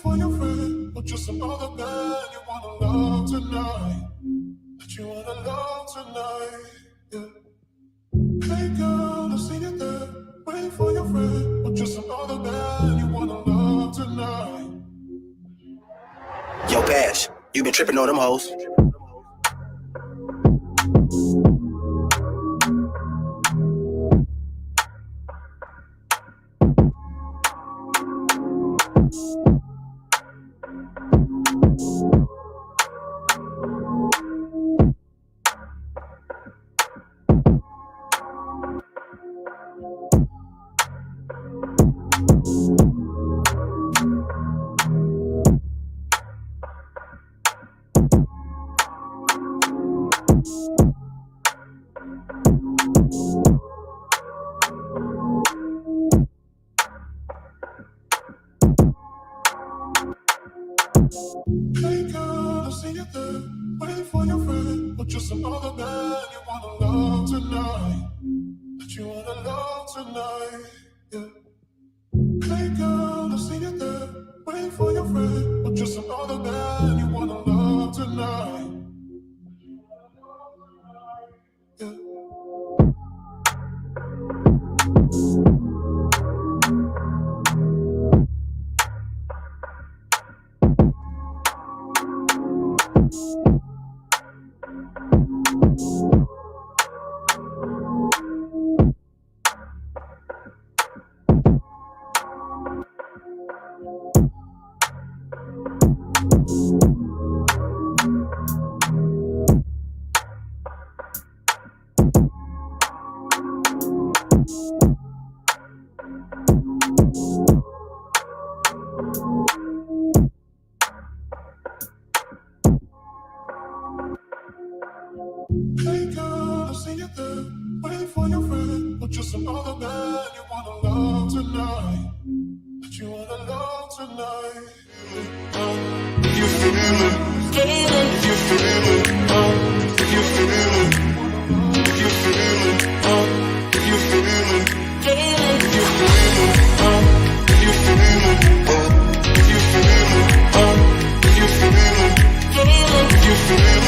for your friend, or just another man you wanna love tonight. That you wanna love tonight. Yeah. Hey girl, I see you there. Waiting for your friend, or just another man you wanna love tonight. Yo, Bash, you been tripping on them hoes. Hey girl, I see you there. Waiting for your friend, or just another man you wanna love tonight. That you wanna love tonight. Yeah. Hey girl, I see you there. Waiting for your friend, or just another man you wanna love tonight. Yeah. Hey girl, I see you there. Waiting for your friend, or just another man you wanna love tonight. That you wanna love tonight. If you feel it, if you feel it, if you feel it, if you feel it, if you feel it, if you feel it, if you feel it, if you feel it, if you feel it, if you feel it, if you feel it.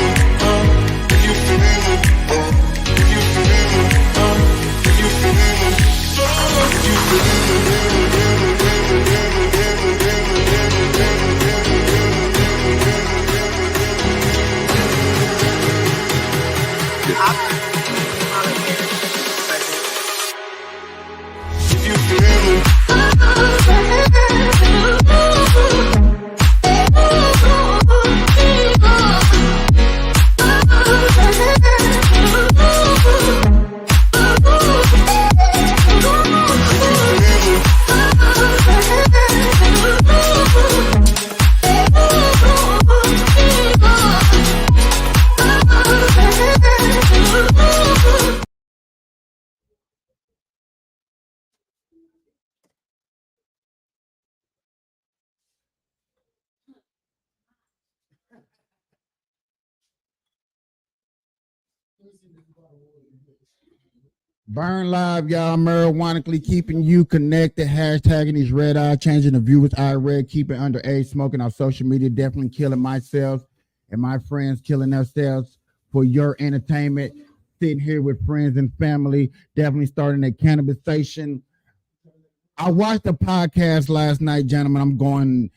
Burn Live, y'all, marijuanically keeping you connected, hashtagging these red eye, changing the viewers eye red, keeping underage, smoking on social media, definitely killing myself and my friends killing themselves for your entertainment, sitting here with friends and family, definitely starting a cannabis station. I watched a podcast last night, gentlemen. I'm going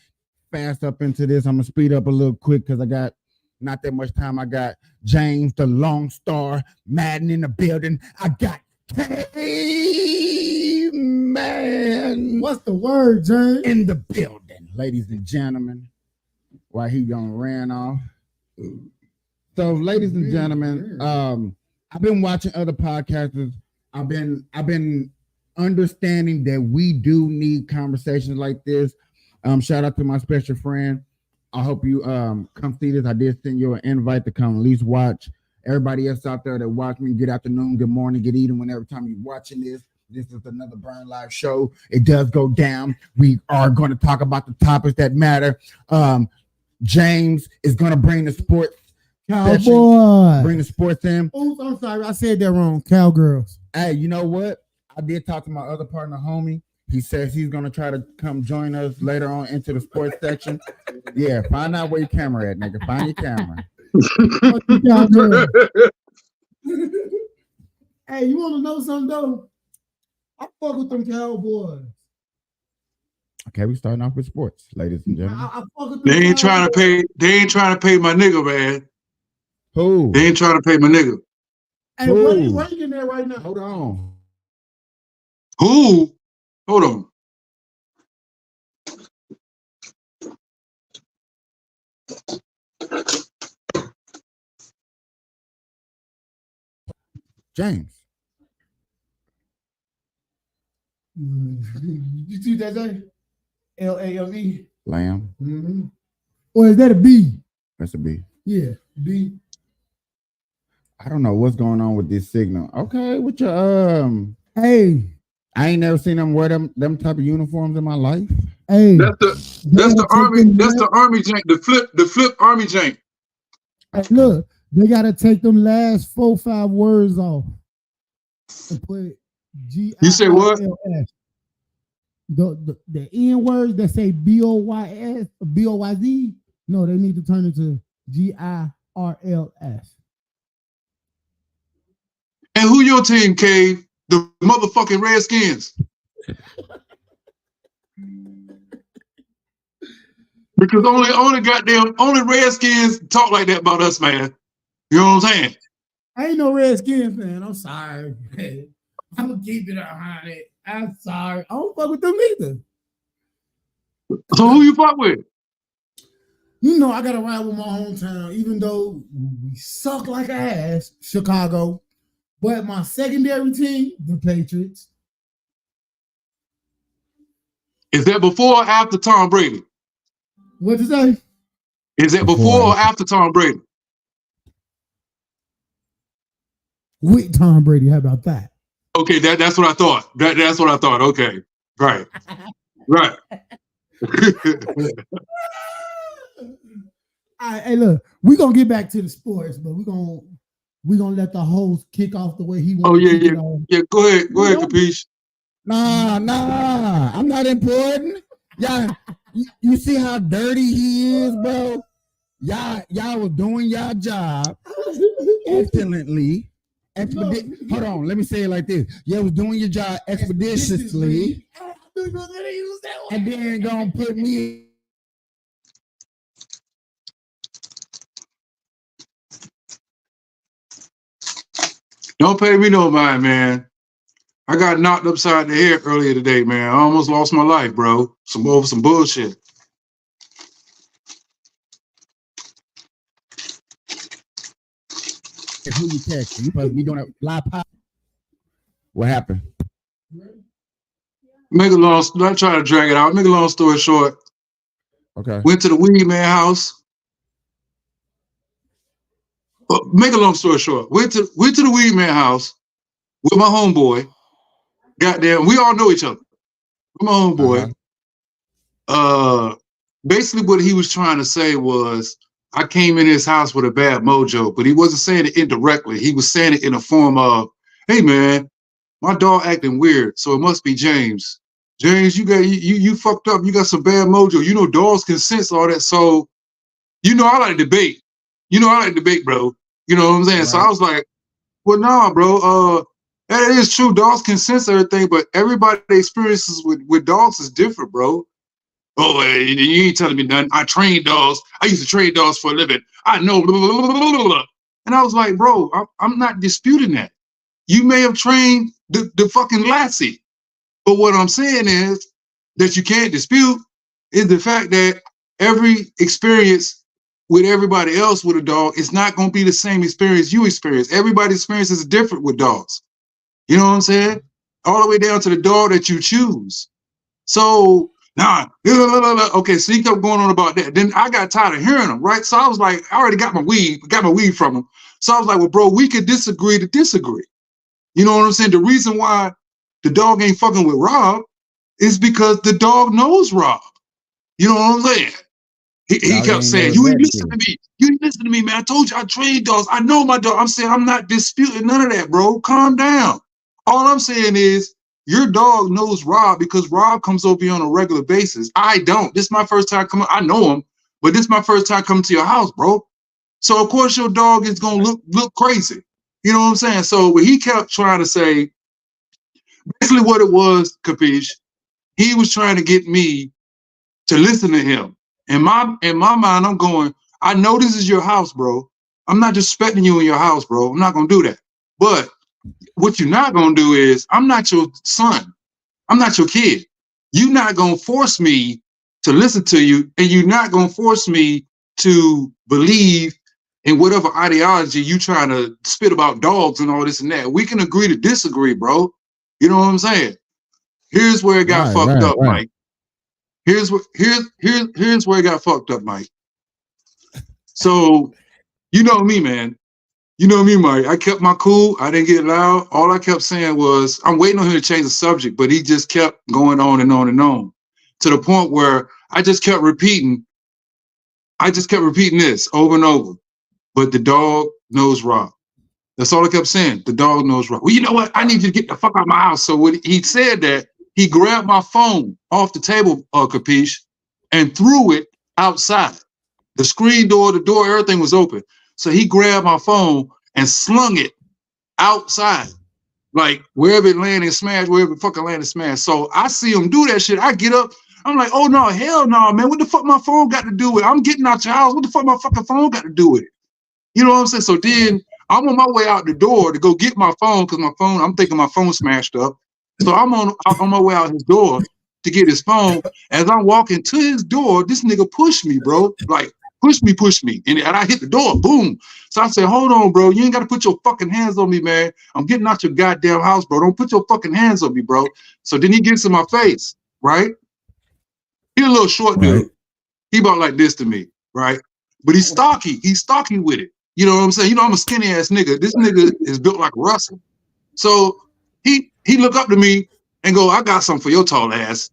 fast up into this. I'm going to speed up a little quick because I got not that much time. I got James, the Lone Star, Madden in the building. I got Hey, man. What's the word, James? In the building, ladies and gentlemen. Why he gonna ran off. So, ladies and gentlemen, I've been watching other podcasters. I've been understanding that we do need conversations like this. Shout out to my special friend. I hope you come see this. I did send you an invite to come at least watch. Everybody else out there that watch me, good afternoon, good morning, good evening, whenever time you're watching this. This is another Burn Live show. It does go down. We are going to talk about the topics that matter. James is going to bring the sports. Cowboy. Bring the sports in. Oops, I'm sorry. I said that wrong. Cowgirls. Hey, you know what? I did talk to my other partner, homie. He says he's gonna try to come join us later on into the sports section. Yeah, find out where your camera at, nigga. Find your camera. What you got there? Hey, you want to know something though? I fuck with them Cowboys. Okay, we starting off with sports, ladies and gentlemen. I fuck with them They ain't trying to Cowboys. pay. They ain't trying to pay my nigga, man. Who? They ain't trying to pay my nigga. Hey, what is ranking there right now? Hold on. Who? Hold on. James. You see that thing? LAME. Lamb. Mm-hmm. Or is that a B? That's a B. Yeah, B. I don't know what's going on with this signal. Okay, with your Hey, I ain't never seen them wear them type of uniforms in my life. hey. That's the army. That's the army jank. The flip army jank. Hey, look, they gotta take them last 4-5 words off and put G. You say what? The N words that say BOYS or BOYZ. No, they need to turn it to GIRLS. And who your team, Cave? The motherfucking Redskins. Because only Redskins talk like that about us, man. You know what I'm saying? I ain't no Redskins fan. I'm sorry. I'm gonna keep it 100. I'm sorry. I don't fuck with them either. So who you fuck with? You know I gotta ride with my hometown, even though we suck like ass, Chicago. But my secondary team, the Patriots. Is that before or after Tom Brady? What'd you say? Is that before or after Tom Brady? With Tom Brady, how about that? Okay, that's what I thought. That's what I thought. Okay, right, right. All right, hey, look, we're gonna get back to the sports, but we're gonna let the host kick off the way he wants. Oh yeah. Go ahead, Capiche. Nah, I'm not important. Y'all, you see how dirty he is, bro? Y'all was doing your job excellently. Hold on, let me say it like this. You was doing your job expeditiously, and then gonna put me. Don't pay me no mind, man. I got knocked upside the head earlier today, man. I almost lost my life, bro. Over some bullshit. Who you text? You supposed to be doing a live pop. What happened? Not trying to drag it out. Make a long story short. Okay. Went to the Weed Man house. Make a long story short. Went to the Weed Man house with my homeboy. Goddamn, we all know each other. My homeboy. Basically what he was trying to say was, I came in his house with a bad mojo, but he wasn't saying it indirectly. He was saying it in a form of, hey man, my dog acting weird, so it must be James. James, you fucked up. You got some bad mojo. You know, dogs can sense all that. So, you know, I like debate. Bro. You know what I'm saying? Right. So I was like, well, nah, bro. That is true. Dogs can sense everything, but everybody's experiences with dogs is different, bro. Oh, you ain't telling me nothing. I train dogs. I used to train dogs for a living. I know. Blah, blah, blah, blah. And I was like, bro, I'm not disputing that. You may have trained the fucking lassie. But what I'm saying is that you can't dispute is the fact that every experience with everybody else with a dog is not going to be the same experience you experience. Everybody's experience is different with dogs. You know what I'm saying? All the way down to the dog that you choose. So, okay, so he kept going on about that. Then I got tired of hearing him, right? So I was like, I already got my weed from him. So I was like, well, bro, we could disagree to disagree. You know what I'm saying? The reason why the dog ain't fucking with Rob is because the dog knows Rob. You know what I'm saying? He kept saying, you ain't listen to me. You ain't listen to me, man. I told you I train dogs. I know my dog. I'm saying I'm not disputing none of that, bro. Calm down. All I'm saying is your dog knows Rob because Rob comes over here on a regular basis. I don't. This is my first time coming. I know him, but this is my first time coming to your house, bro. So of course your dog is gonna look crazy. You know what I'm saying? So when he kept trying to say, basically what it was, Capiche, he was trying to get me to listen to him. In my mind, I'm going, I know this is your house, bro. I'm not disrespecting you in your house, bro. I'm not gonna do that. But what you're not gonna do is, I'm not your son. I'm not your kid. You're not gonna force me to listen to you, and you're not gonna force me to believe in whatever ideology you trying to spit about dogs and all this and that. We can agree to disagree, bro. You know what I'm saying? Here's where it got fucked up, Mike. Here's where it got fucked up, Mike. So, you know me, man. You know me, Mike. I kept my cool. I didn't get loud. All I kept saying was, I'm waiting on him to change the subject, but he just kept going on and on and on to the point where I just kept repeating this over and over. But the dog knows Rob. That's all I kept saying. The dog knows Rob. Well, you know what? I need you to get the fuck out of my house. So when he said that, he grabbed my phone off the table, Capiche, and threw it outside. The screen door, the door, everything was open. So he grabbed my phone and slung it outside. Like wherever it landed and smashed, wherever it fucking landed and smashed. So I see him do that shit. I get up. I'm like, oh no, hell no, man. What the fuck my phone got to do with it? I'm getting out your house. What the fuck my fucking phone got to do with it? You know what I'm saying? So then I'm on my way out the door to go get my phone because I'm thinking my phone smashed up. So I'm on my way out his door to get his phone. As I'm walking to his door, this nigga pushed me, bro. Like, push me. And I hit the door, boom. So I said, hold on, bro. You ain't got to put your fucking hands on me, man. I'm getting out your goddamn house, bro. Don't put your fucking hands on me, bro. So then he gets in my face, right? He a little short dude. He about like this to me, right? But he's stocky. He's stocky with it. You know what I'm saying? You know, I'm a skinny ass nigga. This nigga is built like a Russell. So he look up to me and go, I got something for your tall ass.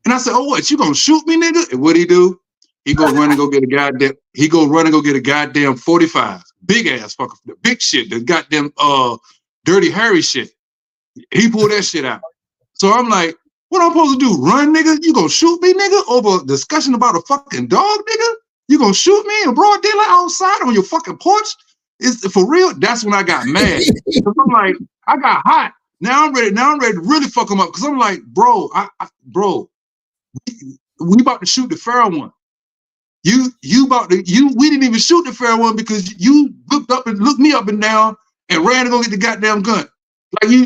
And I said, oh, what? You gonna shoot me, nigga? And what he do? He go run and go get a goddamn 45. Big ass fucker, the big shit, the goddamn Dirty Harry shit. He pulled that shit out. So I'm like, what I'm supposed to do? Run, nigga? You gonna shoot me, nigga? Over a discussion about a fucking dog, nigga? You gonna shoot me in broad daylight outside on your fucking porch? Is for real? That's when I got mad. I'm like, I got hot. Now I'm ready to really fuck him up. Cause I'm like, bro, we about to shoot the fair one. We didn't even shoot the fair one because you looked me up and down and ran to go get the goddamn gun.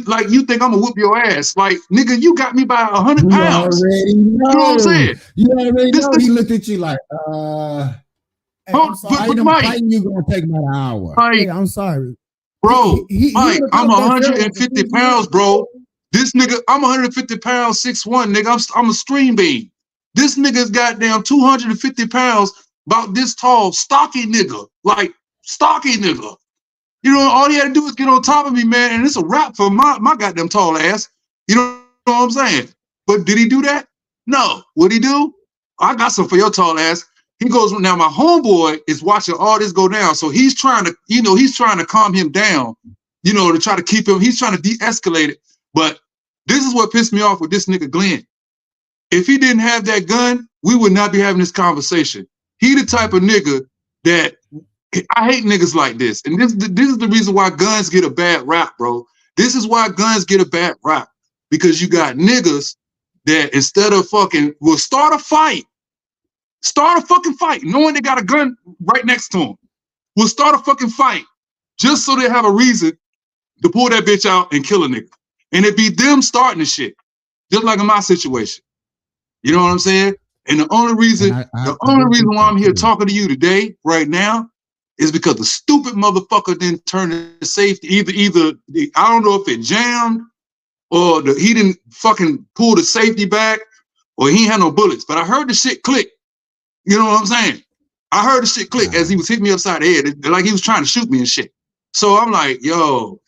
Like you think I'm gonna whoop your ass. Like, nigga, you got me by 100 pounds. You know what I'm saying? You already know. He looked at you like, hey, I'm sorry. Mike, you gonna take about an hour. Mike, hey, I'm sorry. Bro, Mike, I'm 150 pounds, bro. This nigga, I'm 150 pounds, 6'1", nigga. I'm a stream beam. This nigga's goddamn 250 pounds, about this tall, stocky nigga. Like, stocky nigga. You know, all he had to do was get on top of me, man, and it's a wrap for my goddamn tall ass. You know what I'm saying? But did he do that? No. What'd he do? I got some for your tall ass. He goes, now my homeboy is watching all this go down. So he's trying to calm him down, to try to keep him, he's trying to de-escalate it. But this is what pissed me off with this nigga Glenn. If he didn't have that gun, we would not be having this conversation. He the type of nigga that, I hate niggas like this. And this is the reason why guns get a bad rap, bro. This is why guns get a bad rap. Because you got niggas that instead of will start a fucking fight, knowing they got a gun right next to them. Will start a fucking fight just so they have a reason to pull that bitch out and kill a nigga. And it be them starting the shit. Just like in my situation. You know what I'm saying? And the only reason why I'm here talking to you today, right now, is because the stupid motherfucker didn't turn the safety. Either I don't know if it jammed or he didn't fucking pull the safety back or he ain't had no bullets. But I heard the shit click. You know what I'm saying? I heard the shit click as he was hitting me upside the head, like he was trying to shoot me and shit. So I'm like, yo,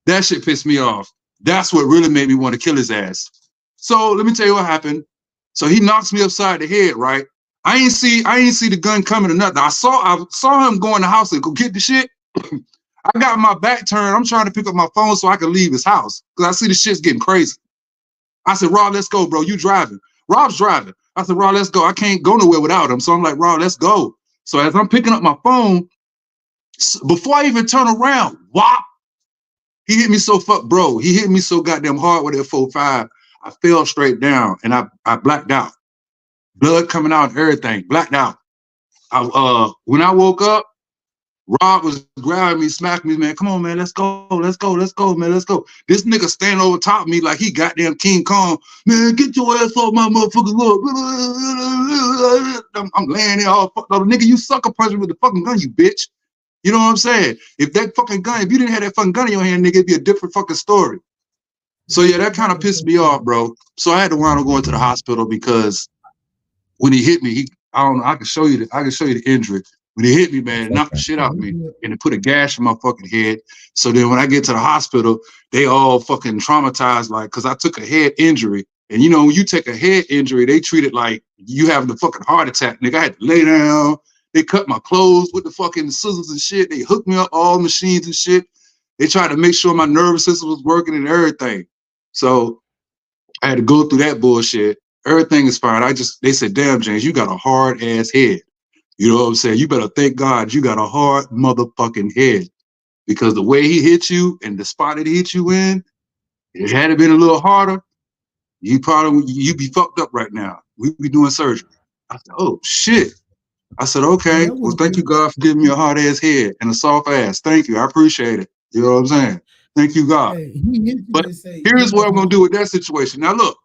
that shit pissed me off. That's what really made me want to kill his ass. So let me tell you what happened. So he knocks me upside the head, right? I ain't see the gun coming or nothing. I saw him go in the house and go get the shit. I got my back turned. I'm trying to pick up my phone so I can leave his house because I see the shit's getting crazy. I said, Rob, let's go, bro. You driving. Rob's driving. I said, Rob, let's go. I can't go nowhere without him. So I'm like, Rob, let's go. So as I'm picking up my phone, before I even turn around, whop, he hit me so bro. He hit me so goddamn hard with that 4.5. I fell straight down and I blacked out. Blood coming out and everything, blacked out. When I woke up, Rob was grabbing me, smacking me, man. Come on, man, let's go, man, let's go. This nigga standing over top of me like he goddamn King Kong. Man, get your ass off my motherfucking look. I'm laying there all fucked up. Nigga, you sucker punching with the fucking gun, you bitch. You know what I'm saying? If that fucking gun, if you didn't have that fucking gun in your hand, nigga, it'd be a different fucking story. So yeah, that kind of pissed me off, bro. So I had to wind up going to the hospital because when he hit me, I can show you the injury. When he hit me, man, it knocked the shit out of me and it put a gash in my fucking head. So then when I get to the hospital, they all fucking traumatized, like, cause I took a head injury. And you know, when you take a head injury, they treat it like you having a fucking heart attack. Nigga, I had to lay down. They cut my clothes with the fucking scissors and shit. They hooked me up all machines and shit. They tried to make sure my nervous system was working and everything. So I had to go through that bullshit. Everything is fine. They said, damn, James, you got a hard ass head. You know what I'm saying? You better thank God you got a hard motherfucking head. Because the way he hit you and the spot that he hit you in, it had it been a little harder, you'd be fucked up right now. We'd be doing surgery. I said, oh shit. I said, okay, well, thank you, God, for giving me a hard ass head and a soft ass. Thank you. I appreciate it. You know what I'm saying? Thank you, God. But here's what I'm going to do with that situation. Now, look,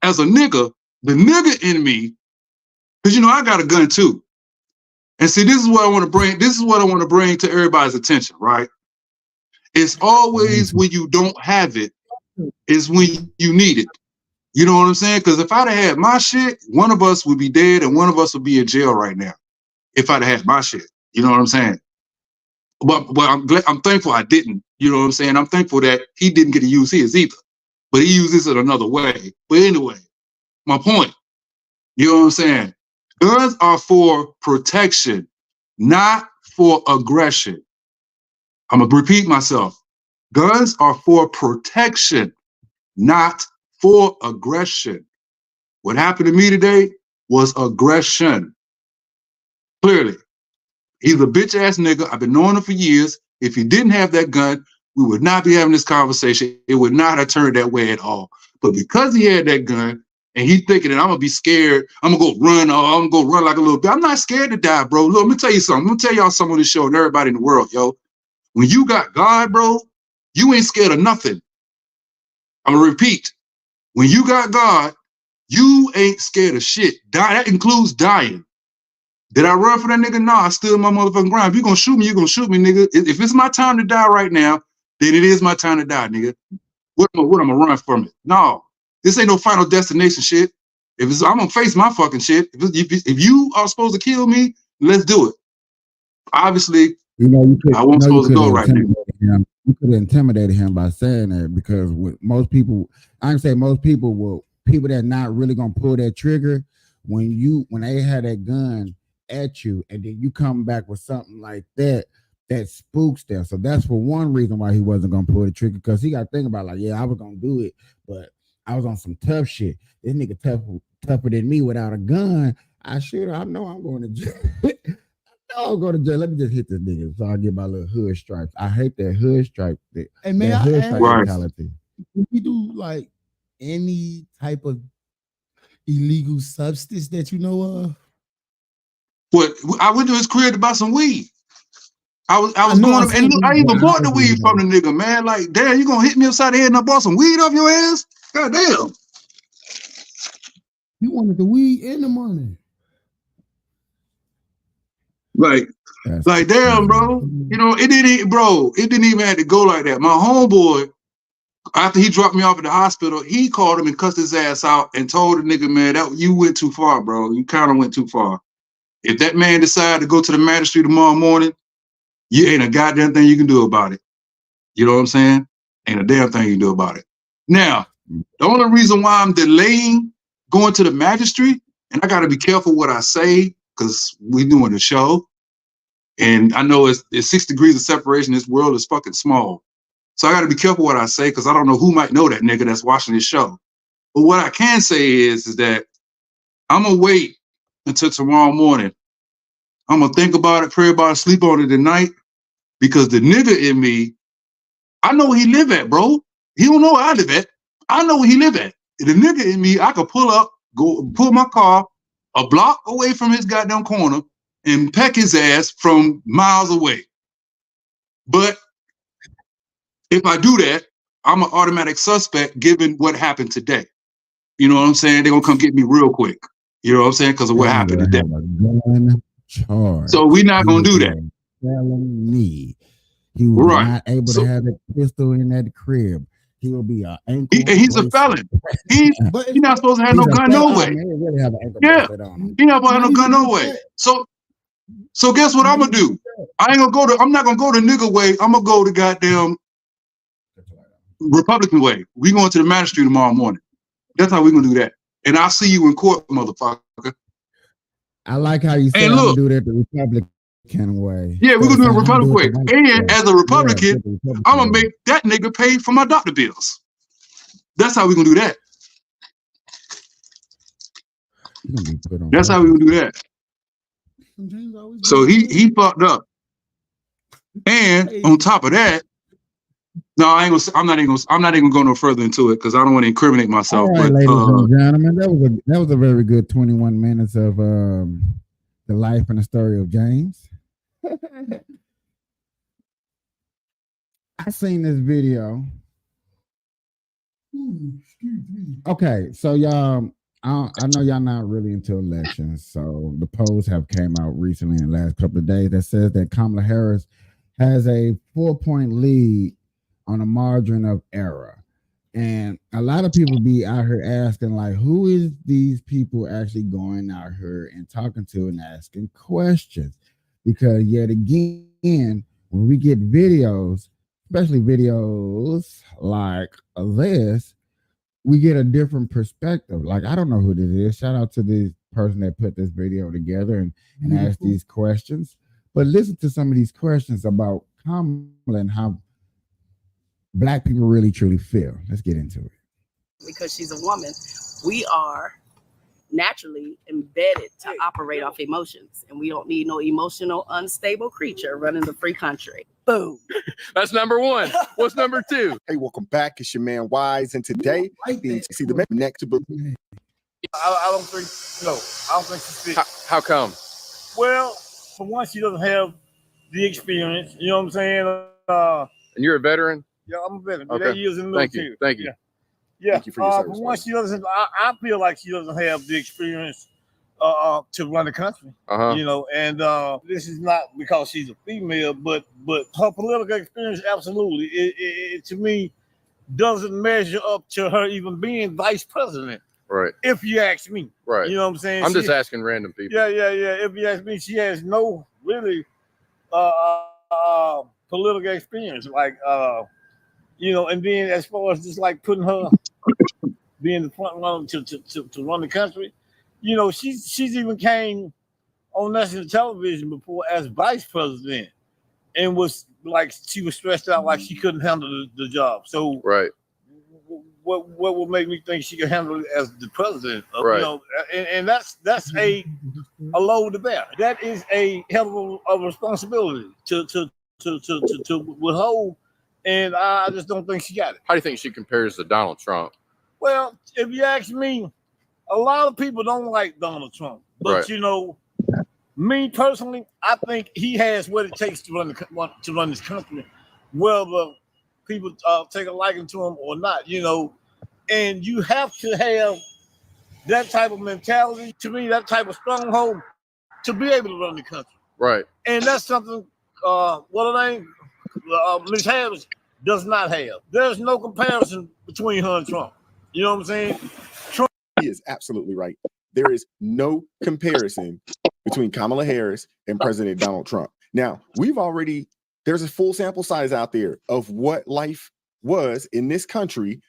as a nigga, the nigga in me, because, you know, I got a gun too. And see, this is what I want to bring. This is what I want to bring to everybody's attention, right? It's always when you don't have it is when you need it. You know what I'm saying? Because if I'd have had my shit, one of us would be dead and one of us would be in jail right now. If I'd have had my shit, you know what I'm saying? But I'm thankful I didn't. You know what I'm saying? I'm thankful that he didn't get to use his either, but he uses it another way. But anyway, my point. You know what I'm saying? Guns are for protection, not for aggression. I'm gonna repeat myself. Guns are for protection, not for aggression. What happened to me today was aggression. Clearly. He's a bitch ass nigga. I've been knowing him for years. If he didn't have that gun, we would not be having this conversation. It would not have turned that way at all. But because he had that gun and he's thinking that I'm gonna be scared, I'm gonna go run, or I'm gonna go run like a little bit. I'm not scared to die, bro. Look, let me tell you something. I'm gonna tell y'all something on this show and everybody in the world, yo. When you got God, bro, you ain't scared of nothing. I'm gonna repeat. When you got God, you ain't scared of shit. That includes dying. Did I run for that nigga? No, I stood my motherfucking ground. If you're gonna shoot me, you're gonna shoot me, nigga. If it's my time to die right now, then it is my time to die, nigga. What am I gonna run from it? No, this ain't no final destination shit. I'm gonna face my fucking shit. If you are supposed to kill me, let's do it. Obviously, you know, I wasn't supposed to go right now. You could have intimidated him by saying that, because with most people, I can say most people will, people that not really gonna pull that trigger when they had that gun at you, and then you come back with something like that spooks them. So that's for one reason why he wasn't gonna pull the trigger, because he got to think about, like, yeah, I was gonna do it, but I was on some tough shit. This nigga tougher than me without a gun. I know I'm going to jail. I'll go to jail. Let me just hit this nigga so I get my little hood stripes. I hate that hood stripe thing. Hey, man, hood stripe mentality. Did you do like any type of illegal substance that you know of? What, I went to his crib to buy some weed. I was going up, and look, I even bought the weed from the nigga, man. Like, damn, you gonna hit me upside the head and I bought some weed off your ass? God damn. You wanted the weed in the money. Like, damn, bro. You know, it didn't even have to go like that. My homeboy, after he dropped me off at the hospital, he called him and cussed his ass out and told the nigga, man, that you went too far, bro. You kind of went too far. If that man decided to go to the magistrate tomorrow morning, you ain't a goddamn thing you can do about it. You know what I'm saying? Ain't a damn thing you can do about it. Now, the only reason why I'm delaying going to the magistrate, and I got to be careful what I say because we doing the show, And I know it's 6 degrees of separation. This world is fucking small. So I got to be careful what I say because I don't know who might know that nigga that's watching this show. But what I can say is that I'm going to wait until tomorrow morning. I'm going to think about it, pray about it, sleep on it tonight because the nigga in me, I know where he live at, bro. He don't know where I live at. I know where he live at. The nigga in me, I could pull up, go pull my car a block away from his goddamn corner and peck his ass from miles away. But if I do that, I'm an automatic suspect given what happened today. You know what I'm saying? They're going to come get me real quick. You know what I'm saying? Because of what happened today. So we're not going to do that. Telling me he was not able to have a pistol in that crib. He will be an ankle. He's a felon. He's not supposed to have no gun no way. Yeah, he's not supposed to have no gun no way. So guess what I'm gonna do? I'm not gonna go the nigga way. I'm gonna go the goddamn Republican way. We going to the magistrate tomorrow morning. That's how we're gonna do that. And I'll see you in court, motherfucker. I like how you say I'm gonna do that the Republican way. Yeah, we're gonna do it the Republican way. And as a Republican, I'm gonna make that nigga pay for my doctor bills. That's how we're gonna do that. That's how we're gonna do that. So he fucked up. And on top of that, no, I'm not even gonna go no further into it because I don't want to incriminate myself. All right, ladies and gentlemen, that was a very good 21 minutes of the life and the story of James. I seen this video. Okay, so y'all, I know y'all not really into elections. So the polls have came out recently in the last couple of days that says that Kamala Harris has a 4-point lead on a margin of error. And a lot of people be out here asking, like, who is these people actually going out here and talking to and asking questions? Because yet again, when we get videos, especially videos like this, we get a different perspective. Like, I don't know who this is. Shout out to this person that put this video together and asked these questions. But listen to some of these questions about Kamala and how Black people really truly feel. Let's get into it. Because she's a woman, we are naturally embedded to operate off emotions, and we don't need no emotional, unstable creature running the free country. Boom. That's number one. What's number two? Hey, welcome back. It's your man Wise, and today see the man next to. I don't think she fits. How come? Well, for one, she doesn't have the experience. You know what I'm saying? And you're a veteran? Yeah, I'm a veteran. Okay. 8 years in the military. Thank you. Yeah. Thank you for your service. For one, she doesn't. I feel like she doesn't have the experience to run the country. You know, and this is not because she's a female, but her political experience absolutely, it to me, doesn't measure up to her even being vice president. Right. If you ask me. Right. You know what I'm saying? I'm just asking random people. Yeah. If you ask me, she has no really political experience. Like you know, and then as far as just like putting her being the front runner to run the country, you know, she's even came on national television before as vice president and was like she was stressed out like she couldn't handle the job. So right. What would make me think she could handle it as the president? Right. You know, and that's a load to bear. That is a hell of a responsibility to withhold, and I just don't think she got it. How do you think she compares to Donald Trump? Well, if you ask me, a lot of people don't like Donald Trump, but right. You know, me personally, I think he has what it takes to run this country, whether people take a liking to him or not, you know, and you have to have that type of mentality, to me, that type of stronghold to be able to run the country. Right. And that's something, Ms. Harris does not have. There's no comparison between her and Trump. You know what I'm saying? He is absolutely right. There is no comparison between Kamala Harris and President Donald Trump. Now, there's a full sample size out there of what life was in this country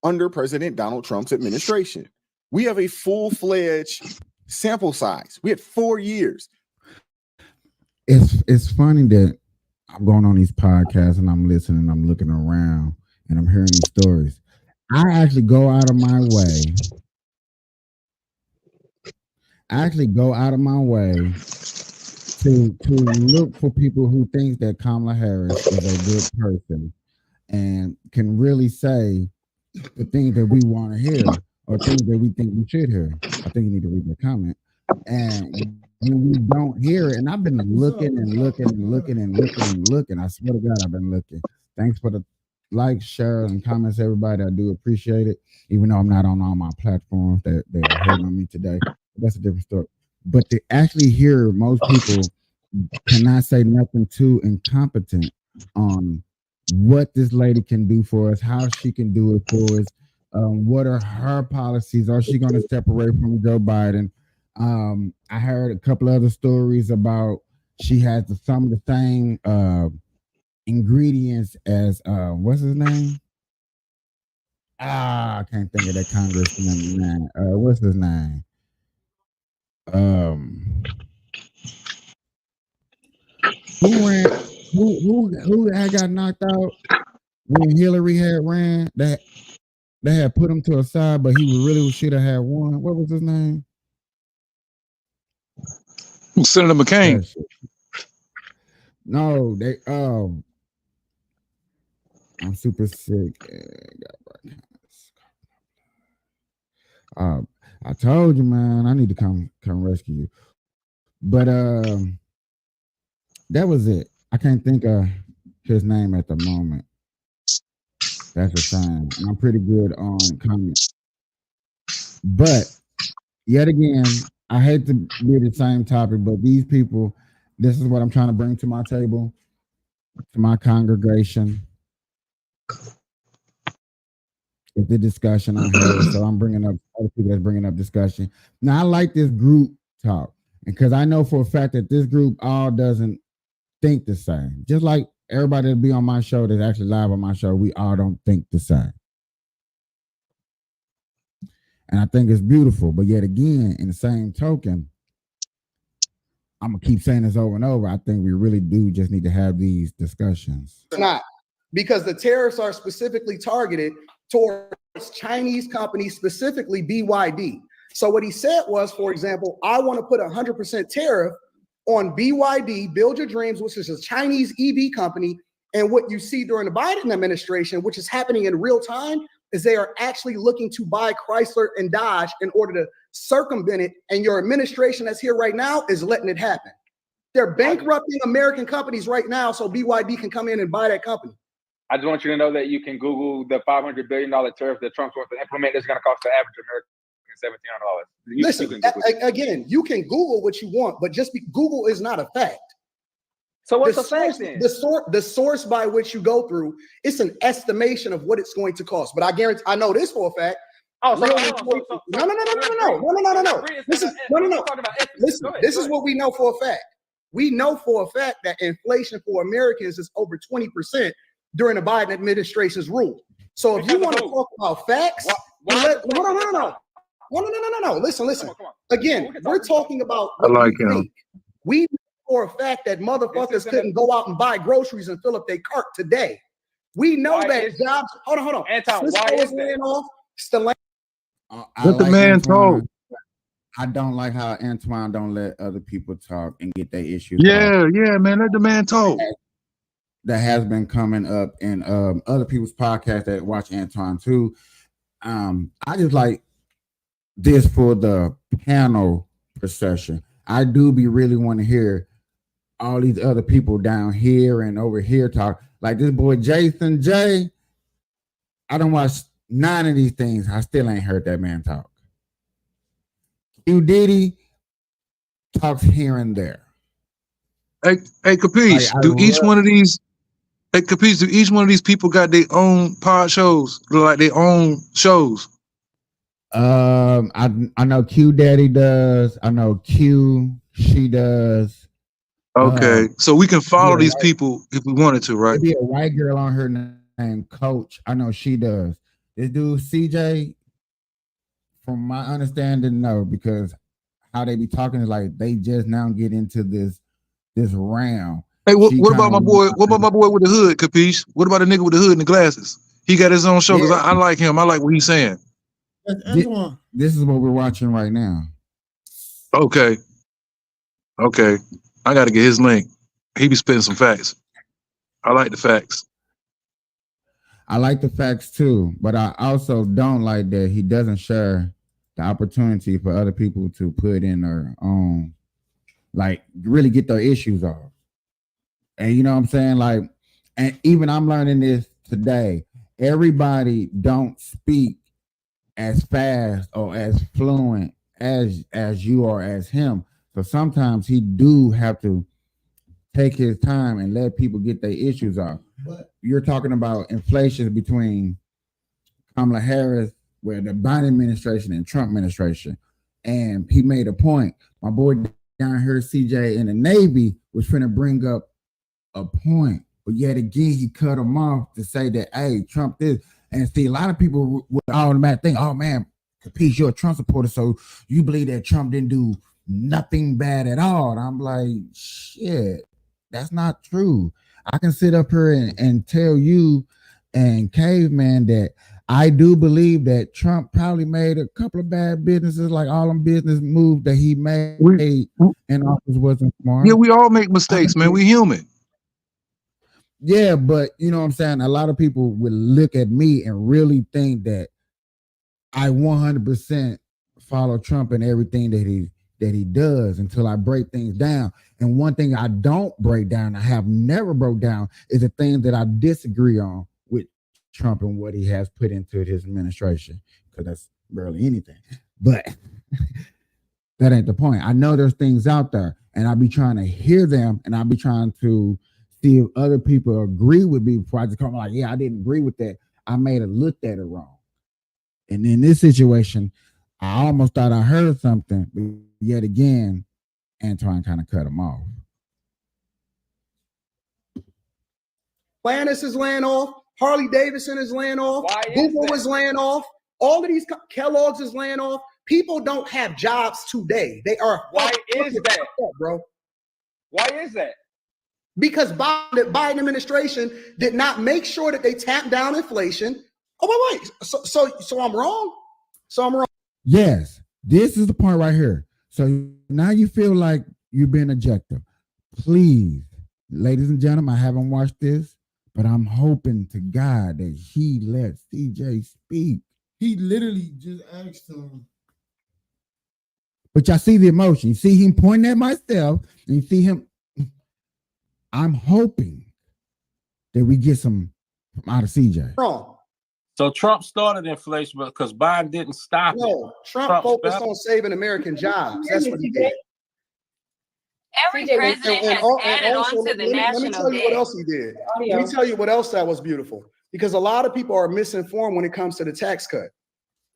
under President Donald Trump's administration. We have a full-fledged sample size. We had 4 years. it's funny that I'm going on these podcasts and I'm listening, I'm looking around and I'm hearing these stories. I actually go out of my way. To look for people who think that Kamala Harris is a good person and can really say the things that we want to hear or things that we think we should hear. I think you need to read the comment. And when we don't hear it, and I've been looking and looking and looking and looking and looking. I swear to God, I've been looking. Thanks for the likes, shares, and comments, everybody. I do appreciate it, even though I'm not on all my platforms that are hating on me today. That's a different story. But to actually hear most people cannot say nothing too incompetent on what this lady can do for us, how she can do it for us, what are her policies? Are she going to separate from Joe Biden? I heard a couple other stories about she has some of the same ingredients as what's his name? I can't think of that congressman name. What's his name? Who had got knocked out when Hillary had ran? That they had put him to a side, but he really should have had won. What was his name? Senator McCain. No, they I'm super sick. I told you, man, I need to come rescue you. But that was it. I can't think of his name at the moment. That's a sign. And I'm pretty good on comments. But yet again, I hate to be the same topic, but these people, this is what I'm trying to bring to my table, to my congregation. It's the discussion I heard, so I'm bringing up other people that's bringing up discussion. Now, I like this group talk because I know for a fact that this group all doesn't think the same. Just like everybody that be on my show that's actually live on my show, we all don't think the same. And I think it's beautiful. But yet again, in the same token, I'm going to keep saying this over and over. I think we really do just need to have these discussions. It's not, because the tariffs are specifically targeted towards Chinese companies, specifically BYD. So what he said was, for example, I want to put 100% tariff on BYD, Build Your Dreams, which is a Chinese EV company. And what you see during the Biden administration, which is happening in real time, is they are actually looking to buy Chrysler and Dodge in order to circumvent it. And your administration that's here right now is letting it happen. They're bankrupting American companies right now so BYD can come in and buy that company. I just want you to know that you can Google the $500 billion tariff that Trump's going to implement. That's going to cost the average American $1,700. Listen, again, you can Google what you want, but Google is not a fact. So what's the fact then? The source by which you go through, it's an estimation of what it's going to cost. But I guarantee, I know this for a fact. No. Listen, this is what we know for a fact. We know for a fact that inflation for Americans is over 20% during the Biden administration's rule. So if you want to talk about facts, no. Listen. Come on. Again, we're talking about. I like him. We know for a fact that motherfuckers couldn't go out and buy groceries and fill up their cart today. We know that jobs. Hold on. Anton, why is that? What the man told. I don't like how Antoine don't let other people talk and get their issues. Yeah, man. Let the man talk. That has been coming up in other people's podcasts that watch Antoine too. I just like this for the panel procession. I do really want to hear all these other people down here and over here talk. Like this boy Jason J. I don't watch none of these things. I still ain't heard that man talk. Q Diddy talks here and there. Hey, Capiche, do each one of these people got their own pod shows, like their own shows? I know Q Daddy does. I know Q, she does. Okay, so we can follow these people if we wanted to, right? There'd be a white girl on her named Coach. I know she does. This dude CJ, from my understanding, no, because how they be talking is like they just now get into this this round. Hey, what, She what about kinda my boy? went What about my boy with the hood, Capiche? What about the nigga with the hood and the glasses? He got his own show because Yeah. I like him. I like what he's saying. That's Thi- Antoine. This is what we're watching right now. Okay. Okay. I got to get his link. He be spitting some facts. I like the facts. I like the facts too, but I also don't like that he doesn't share the opportunity for other people to put in their own, like really get their issues off. And you know what I'm saying? Like, and even I'm learning this today. Everybody don't speak as fast or as fluent as you or as him. So sometimes he do have to take his time and let people get their issues off. But You're talking about inflation between Kamala Harris, where the Biden administration and Trump administration. And he made a point. My boy down here, CJ in the Navy, was finna bring up a point, but yet again, he cut him off to say that, hey, Trump this. And see, a lot of people would automatically think, oh man, Capiche, you're a Trump supporter, so you believe that Trump didn't do nothing bad at all. And I'm like, shit, that's not true. I can sit up here and tell you and Caveman that I do believe that Trump probably made a couple of bad businesses, like all them business moves that he made in office wasn't smart. Yeah, we all make mistakes, man. We human. Yeah, but you know what I'm saying? A lot of people would look at me and really think that I 100% follow Trump and everything that he does until I break things down. And one thing I don't break down, I have never broke down, is the things that I disagree on with Trump and what he has put into his administration, because that's barely anything. But that ain't the point. I know there's things out there, and I'll be trying to hear them, and I'll be trying to see if other people agree with me before I just come like, yeah, I didn't agree with that. I may have looked at it wrong. And in this situation, I almost thought I heard something, but yet again, Antoine kind of cut him off. Planus is laying off. Harley Davidson is laying off. Google is laying off. All of these Kellogg's is laying off. People don't have jobs today. They are. Why is that, bro? Why is that? Because the Biden administration did not make sure that they tamped down inflation. Oh wait. So I'm wrong. So I'm wrong. Yes, this is the point right here. So now you feel like you've been ejected. Please, ladies and gentlemen, I haven't watched this, but I'm hoping to God that he lets CJ speak. he literally just asked him. But y'all see the emotion. You see him pointing at myself, and you see him. I'm hoping that we get some out of CJ. Wrong. So Trump started inflation because Biden didn't stop it. No, Trump focused on saving American jobs. That's what he did. Every president has added on to the national Let me tell you what else he did. Let me tell you what else that was beautiful. Because a lot of people are misinformed when it comes to the tax cut.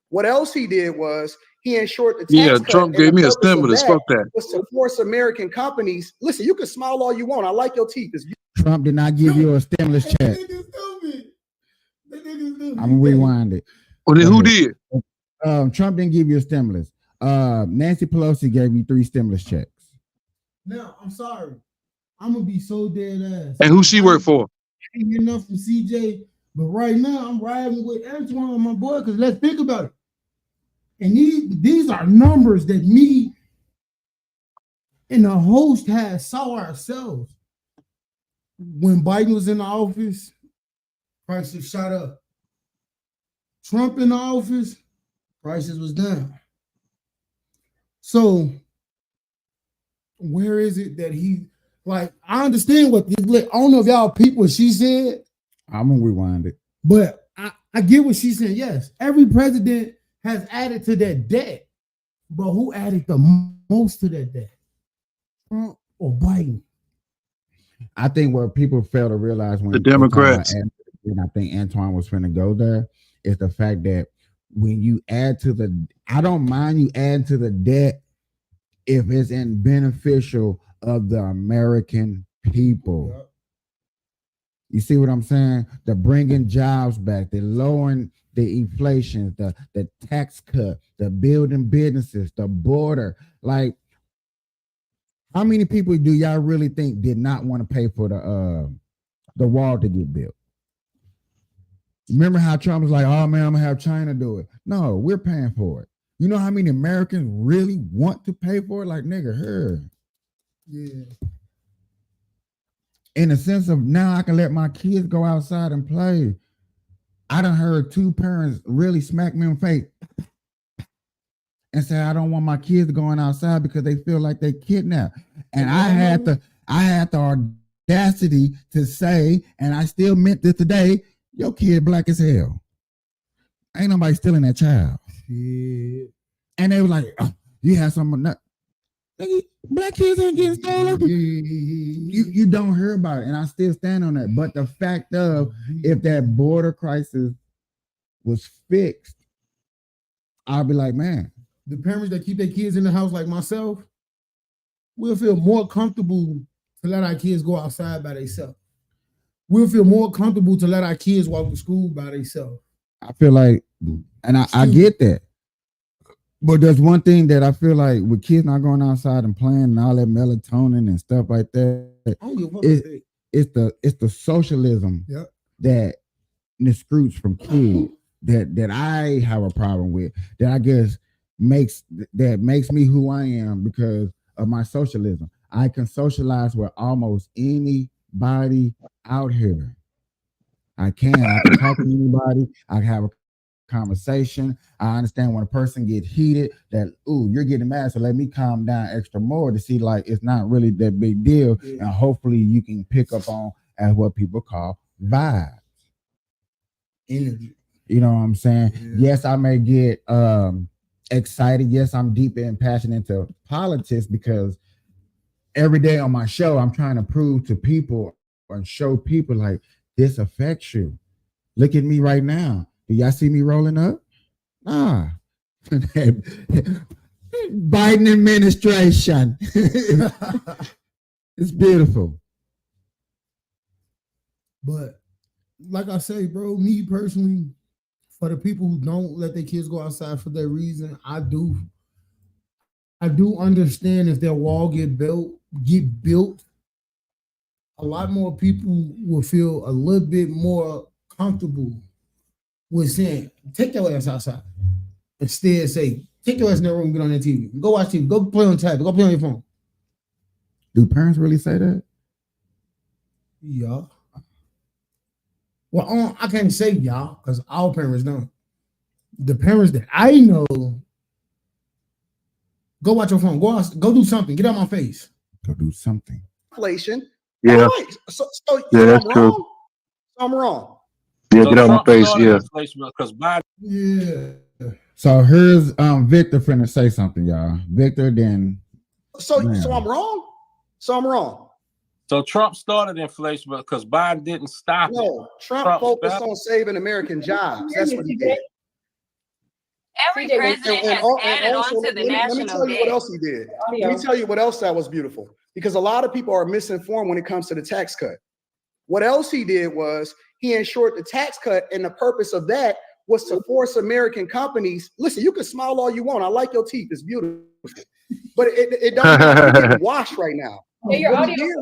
What else he did was he ensured the tax cut. Trump gave me a stimulus. Fuck that. Was to force American companies. Listen, you can smile all you want. I like your teeth. Trump did not give you a stimulus check. I'm gonna rewind it. Well, then who did? Trump didn't give you a stimulus. Nancy Pelosi gave you 3 stimulus checks. Now, I'm sorry. I'm gonna be so dead ass. And who she work for? I ain't hear enough from CJ, but right now I'm riding with Antoine, my boy, because let's think about it. And these are numbers that me and the host saw ourselves. When Biden was in the office, prices shot up. Trump in the office, prices was down. So where is it that he, like, I understand what, I don't know if y'all peep what she said. I'm gonna rewind it. But I get what she's saying. Yes, every president has added to that debt. But who added the most to that debt? Trump or Biden? I think what people fail to realize when the Democrats, and I think Antoine was finna go there, is the fact that when you add to the, I don't mind you add to the debt if it's in beneficial of the American people. Yep. You see what I'm saying? They're bringing jobs back. They're lowering the inflation, the tax cut, the building businesses, the border. Like, How many people do y'all really think did not want to pay for the wall to get built? Remember how Trump was like, "Oh man, I'm gonna have China do it." No, we're paying for it. You know how many Americans really want to pay for it? Like, nigga, her. Yeah. In the sense of now I can let my kids go outside and play. I done heard two parents really smack me in the face and say, I don't want my kids going outside because they feel like they kidnapped. And I had the audacity to say, and I still meant this today, your kid black as hell. Ain't nobody stealing that child. Yeah. And they were like, oh, you have some black kids ain't getting stolen. You don't hear about it. And I still stand on that. But the fact of if that border crisis was fixed, I'll be like, man. The parents that keep their kids in the house like myself, we'll feel more comfortable to let our kids go outside by themselves. We'll feel more comfortable to let our kids walk to school by themselves. I feel like, and I get that. But there's one thing that I feel like with kids not going outside and playing and all that melatonin and stuff like that, it's the socialism that recruits from kids that I have a problem with, that I guess makes me who I am because of my socialism. I can socialize with almost anybody out here. I can talk to anybody. I can have a conversation. I understand when a person gets heated that, ooh, you're getting mad, so let me calm down extra more to see like it's not really that big deal. And hopefully you can pick up on as what people call vibes. Energy. You know what I'm saying? Yes, I may get excited. Yes, I'm deep and passionate into politics because every day on my show, I'm trying to prove to people and show people like this affects you. Look at me right now. Do y'all see me rolling up? Nah. Biden administration. It's beautiful. But like I say, bro, me personally, for the people who don't let their kids go outside for that reason, I do understand if their wall get built, a lot more people will feel a little bit more comfortable with saying, take your ass outside. Instead, say, take your ass in the room and get on that TV. Go watch TV. Go play on tablet. Go play on your phone. Do parents really say that? Yeah. Well, I can't say y'all because our parents don't. The parents that I know, go watch your phone. Go do something. Get out my face. Go do something. Inflation. Yeah. Right. So Yeah, that's I'm true. wrong. I'm wrong. Yeah, So get out my Trump face. started Yeah. inflation because Biden. Yeah. So here's Victor finna say something, y'all. Victor, then. So I'm wrong. So I'm wrong. So Trump started inflation because Biden didn't stop it. No, Trump focused on saving American jobs. That's what he did. Every president has added on to the let me national tell you what debt. else he did. Let me tell you what else that was beautiful. Because a lot of people are misinformed when it comes to the tax cut. What else he did was he ensured the tax cut, and the purpose of that was to force American companies. Listen, you can smile all you want. I like your teeth. It's beautiful. But it don't matter. You're getting washed right now. What he did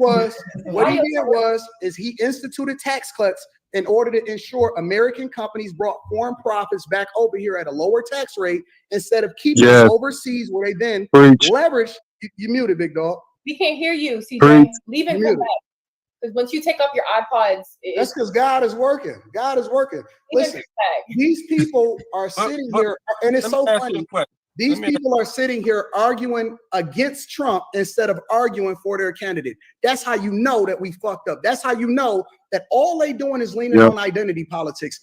was he instituted tax cuts in order to ensure American companies brought foreign profits back over here at a lower tax rate instead of keeping them overseas where they then leverage. You muted, big dog. We can't hear you, CJ. Leave and come back. Because once you take off your iPods, that's because God is working. God is working. Listen, these people are sitting here, and it's so funny. These people are sitting here arguing against Trump instead of arguing for their candidate. That's how you know that we fucked up. That's how you know that all they doing is leaning on identity politics.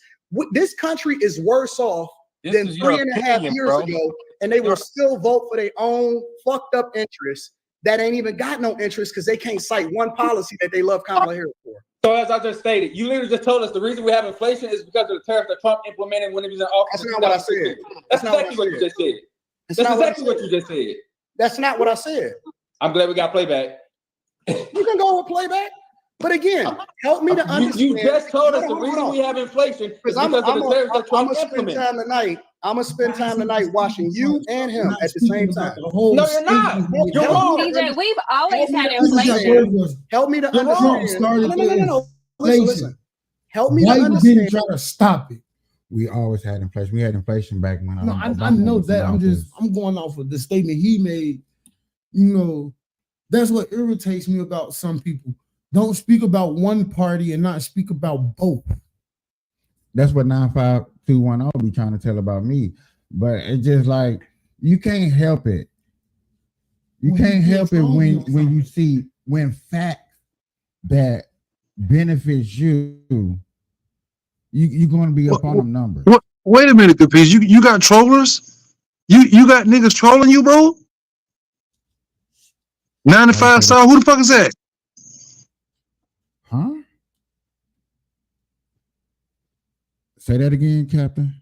This country is worse off than 3.5 years ago, and they will still vote for their own fucked up interests that ain't even got no interest because they can't cite one policy that they love Kamala Harris for. So as I just stated, you literally just told us the reason we have inflation is because of the tariff that Trump implemented when he was in office. That's not what I said. That's exactly what you just said. That's exactly what you just said. That's not what I said. I'm glad we got playback. You can go with playback. But again, help me to understand. You just told us the reason we have inflation is because of the tariffs that Trump implemented. I'm gonna spend time tonight I'm gonna spend time tonight watching you and him at the same time. No, you're not. You're wrong. DJ, we've always had Understand. inflation. Help me to Trump understand. started No. inflation. Listen. Help me to Biden understand. didn't try to stop it. We always had inflation. We had inflation back when No, I Obama know was in that. office. I'm going off of the statement he made. You know, that's what irritates me about some people. Don't speak about one party and not speak about both. That's what 95210 be trying to tell about me. But it's just like you can't help it. You When can't you help it feel when strong, you see when facts that benefits you, you're going to be up on them numbers. What? Wait a minute, Capiz. You got trollers? You got niggas trolling you, bro? 95 South. Who the fuck is that? Huh? Say that again, Captain.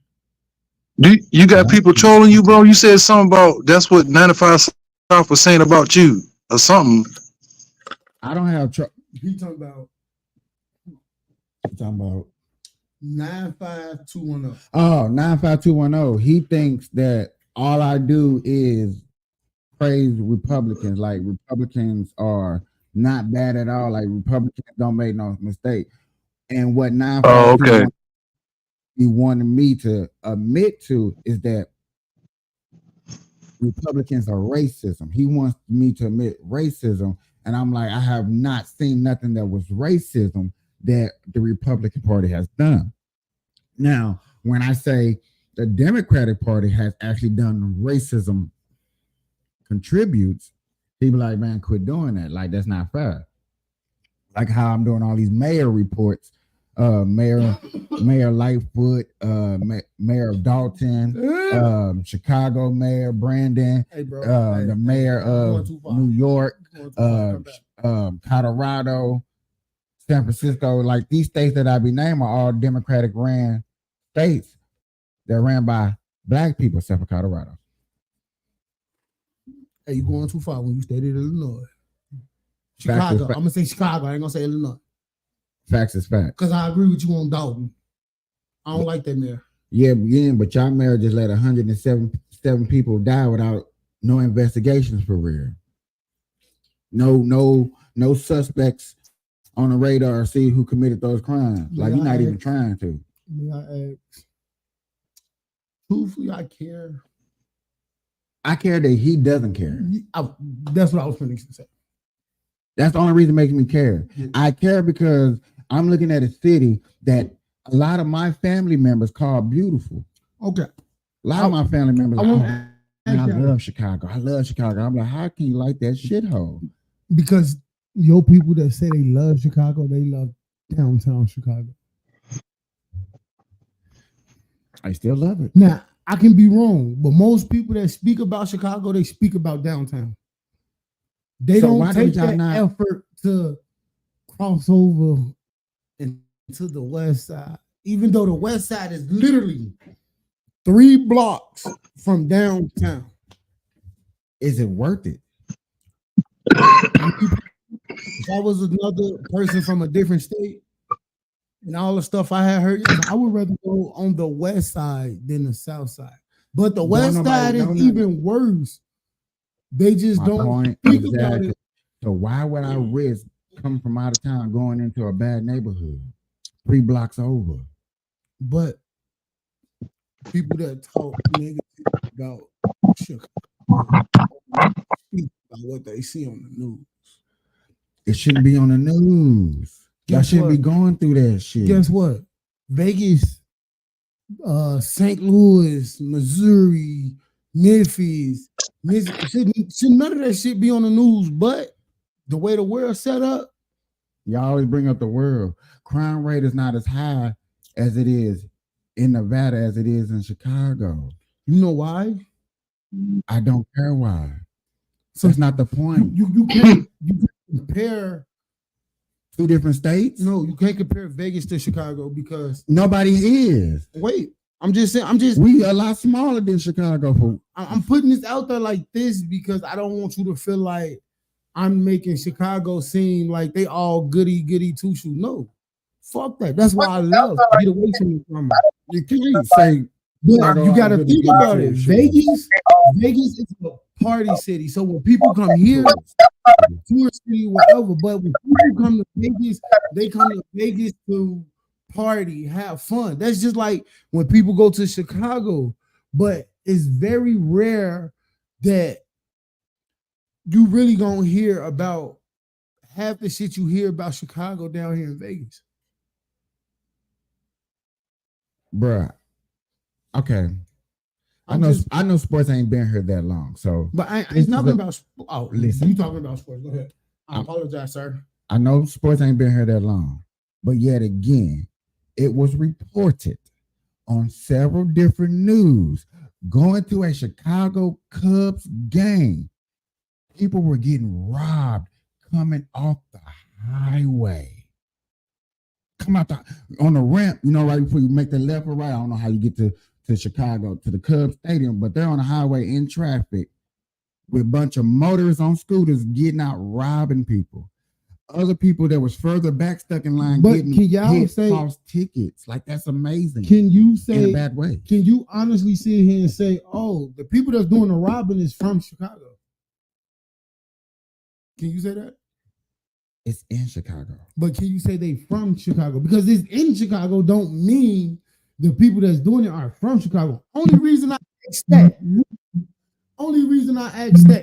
You got people trolling you, bro? You said something about that's what 95 South was saying about you or something. I don't have trouble. He talking about 95210. Oh, 95210. He thinks that all I do is praise Republicans. Like Republicans are not bad at all. Like Republicans don't make no mistake. And what 95210 he wanted me to admit to is that Republicans are racism. He wants me to admit racism. And I'm like, I have not seen nothing that was racism that the Republican Party has done. Now, when I say the Democratic Party has actually done racism contributes, he be like, man, quit doing that. Like, that's not fair. Like how I'm doing all these mayor reports, Mayor Lightfoot, Mayor of Dalton, Chicago Mayor Brandon, the Mayor of New York, Colorado, San Francisco. Like these states that I be naming are all Democratic ran states that ran by black people, except for Colorado. Hey, you going too far when you stayed in Illinois. Chicago. I'm gonna say Chicago. I ain't gonna say Illinois. Facts is fact. Because I agree with you on Dalton. I don't like that mayor. Yeah, but y'all mayor just let 107 people die without no investigations for real. No suspects on the radar see who committed those crimes. Like you're not even trying to. May I ask? Truthfully, I care. I care that he doesn't care. That's what I was finishing to say. That's the only reason it makes me care. Yeah. I care because I'm looking at a city that a lot of my family members call beautiful. Okay. A lot of my family members I Okay. love Chicago. I love Chicago. I'm like, how can you like that shithole? Because your people that say they love Chicago, they love downtown Chicago. I still love it. Now, I can be wrong, but most people that speak about Chicago, they speak about downtown. They So don't why take did y'all that not- effort to cross over into the west side, even though the west side is literally 3 blocks from downtown. Is it worth it? If I was another person from a different state and all the stuff I had heard, I would rather go on the west side than the south side. But the west side is even worse. They just My don't point, think about exactly. it. So why would I risk coming from out of town going into a bad neighborhood 3 blocks over? But people that talk negative about Chicago speak about what they see on the news. It shouldn't be on the news. Y'all Guess shouldn't be what? going through that shit. Guess what? Vegas, St. Louis, Missouri, Memphis, shouldn't none of that shit be on the news. But the way the world's set up, Y'all always bring up the world. Crime rate is not as high as it is in Nevada as it is in Chicago. you know why? I don't care why. So That's not the point. You can't compare. 2 different states? No, you can't compare Vegas to Chicago because Nobody is. wait, I'm just saying. We a lot smaller than Chicago. I'm putting this out there like this because I don't want you to feel like I'm making Chicago seem like they all goody two shoe. No, fuck that. That's why I love to get away from it. You can't say But you got to think about it. Vegas is a party city. So when people come here, tourist city, whatever. But when people come to Vegas, they come to Vegas to party, have fun. That's just like when people go to Chicago. But it's very rare that you really gonna hear about half the shit you hear about Chicago down here in Vegas. Bruh. Okay. I know sports ain't been here that long. So but it's nothing about listen. You talking about sports. Go ahead. I apologize, sir. I know sports ain't been here that long, but yet again, it was reported on several different news going to a Chicago Cubs game. People were getting robbed coming off the highway. Come out on the ramp, right before you make the left or right. I don't know how you get to Chicago, to the Cubs Stadium, but they're on the highway in traffic with a bunch of motorists on scooters getting out, robbing people. Other people that was further back stuck in line but getting can y'all say false tickets. Like, that's amazing. Can you say in a bad way? Can you honestly sit here and say, oh, the people that's doing the robbing is from Chicago? Can you say that? It's in Chicago. But can you say they from Chicago? Because it's in Chicago don't mean the people that's doing it are from Chicago. Only reason I asked that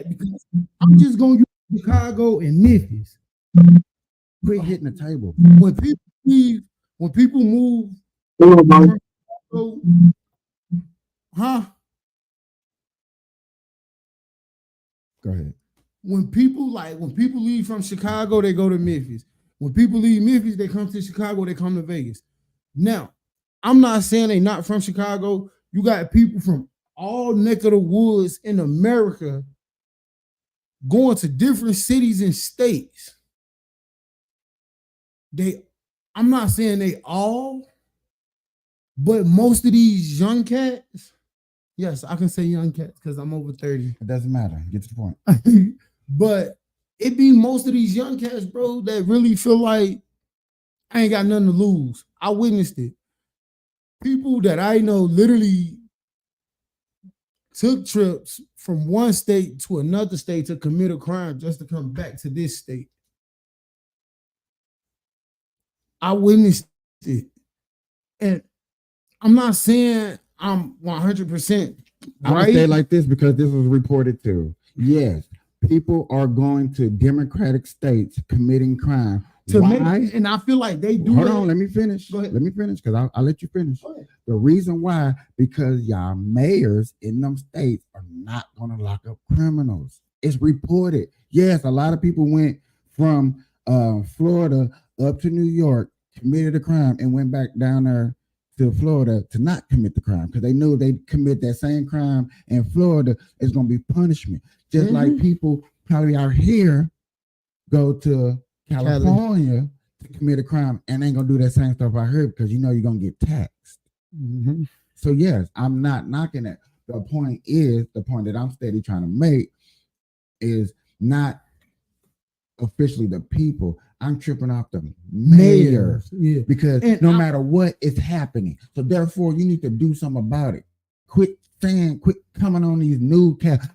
because I'm just going to use Chicago and Memphis. Quit hitting the table. When people move, huh? Go ahead. When people leave from Chicago, they go to Memphis. When people leave Memphis, they come to Chicago, they come to Vegas. Now, I'm not saying they not from Chicago. You got people from all neck of the woods in America going to different cities and states. I'm not saying they all, but most of these young cats, yes, I can say young cats because I'm over 30. It doesn't matter. Get to the point. But it be most of these young cats, bro, that really feel like I ain't got nothing to lose. I witnessed it. People that I know literally took trips from one state to another state to commit a crime just to come back to this state. I witnessed it. And I'm not saying I'm 100% I'm right. gonna say it like this because this was reported too. Yes, people are going to Democratic states committing crime. And I feel like they do. Hold on, let me finish. Go ahead. Let me finish because I'll let you finish. The reason why, because y'all mayors in them states are not going to lock up criminals. It's reported. Yes, a lot of people went from Florida up to New York, committed a crime, and went back down there to Florida to not commit the crime because they knew they commit that same crime in Florida, it's going to be punishment. Just like people probably out here go to California to commit a crime and ain't gonna do that same stuff out here because you're gonna get taxed. So yes, I'm not knocking it. The point that I'm steady trying to make is not officially the people. I'm tripping off the mayors because no matter what is happening. So therefore, you need to do something about it. Quit coming on these new cats.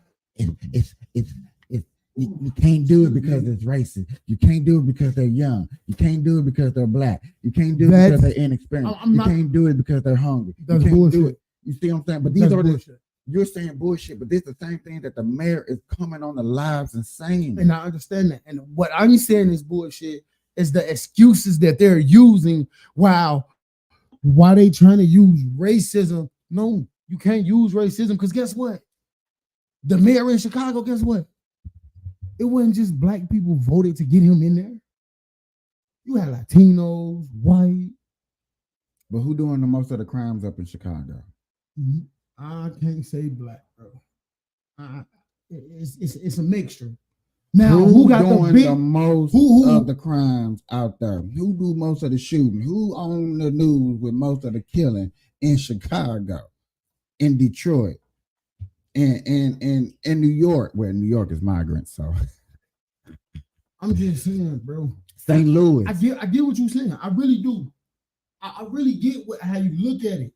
You can't do it because it's racist. You can't do it because they're young. You can't do it because they're black. You can't do it because they're inexperienced. Can't do it because they're hungry. You can't bullshit. do it. You see what I'm saying? But these are you're saying bullshit, but this is the same thing that the mayor is coming on the lives and saying. And I understand that. And what I'm saying is bullshit is the excuses that they're using while they trying to use racism. No, you can't use racism because guess what? The mayor in Chicago, guess what? It wasn't just black people voted to get him in there. You had Latinos, white. But who doing the most of the crimes up in Chicago? I can't say black, bro. It's a mixture. Now, who got the most of the crimes out there? Who do most of the shooting? Who on the news with most of the killing in Chicago, in Detroit, in New York? Well, New York is migrants, so I'm just saying, bro. St. Louis. I get what you're saying. I really do. I really get how you look at it.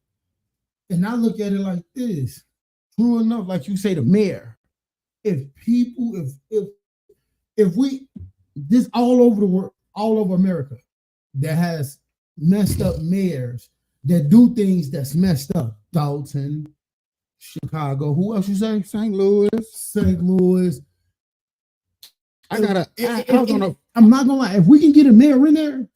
And I look at it like this. True enough, like you say, the mayor. If people, if we, this all over the world, all over America, that has messed up mayors that do things that's messed up. Dalton, Chicago, who else you say? St. Louis. St. Louis. I'm not gonna lie. If we can get a mayor in there,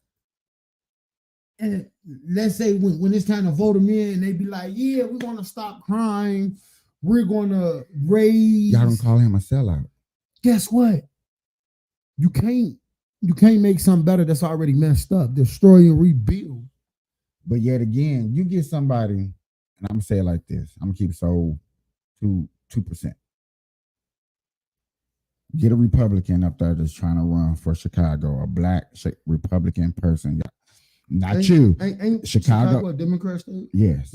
and let's say when it's time to vote them in, they be like, "Yeah, we're gonna stop crime. We're gonna raise." Y'all don't call him a sellout. Guess what? You can't make something better that's already messed up. Destroy and rebuild. But yet again, you get somebody, and I'm gonna say it like this. I'm gonna keep it so 2%. Get a Republican up there that's trying to run for Chicago, a black Republican person. Not you. Ain't Chicago a Democrat state? Yes.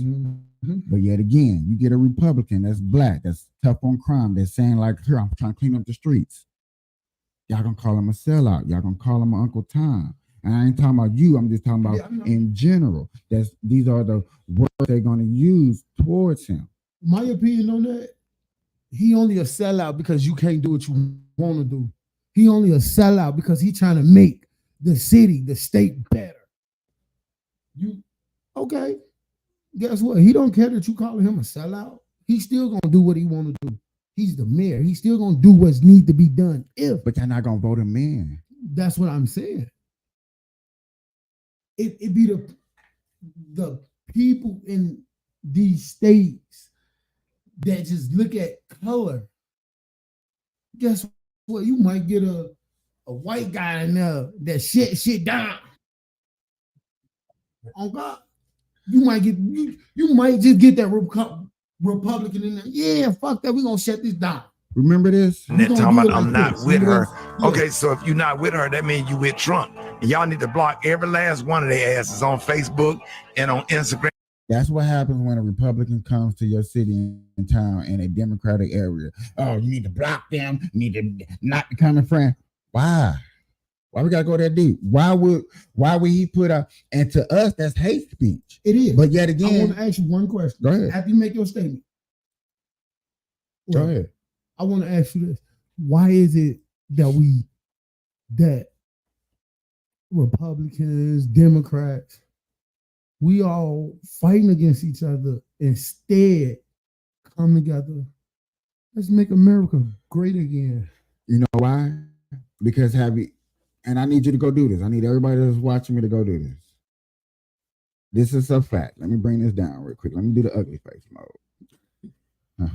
But yet again, you get a Republican that's black, that's tough on crime, that's saying like, here, I'm trying to clean up the streets. Y'all gonna call him a sellout. Y'all gonna call him Uncle Tom. And I ain't talking about you. I'm just talking about in general. These are the words they're gonna use towards him. My opinion on that, he only a sellout because you can't do what you want to do. He only a sellout because he trying to make the city, the state better. You okay? Guess what? He don't care that you calling him a sellout. He's still gonna do what he want to do. He's the mayor. He's still gonna do what's need to be done. But you're not gonna vote him in. That's what I'm saying. It be the people in these states that just look at color. Guess what? You might get a white guy in there that shit down. Oh God. You might just get that Republican in there. Yeah, fuck that. We're gonna shut this down. Remember this? And they're talking about I'm not with her. Okay, so if you're not with her, that means you with Trump. And y'all need to block every last one of their asses on Facebook and on Instagram. That's what happens when a Republican comes to your city and town in a Democratic area. Oh, you need to block them. You need to not become a friend. Why? Why we gotta go that deep? Why would he put out? And to us, that's hate speech. It is. But yet again, I want to ask you one question. Go ahead. After you make your statement. Go ahead. I want to ask you this. Why is it that Republicans, Democrats, we all fighting against each other, instead come together? Let's make America great again. You know why? Because and I need you to go do this. I need everybody that's watching me to go do this. This is a fact. Let me bring this down real quick. Let me do the ugly face mode.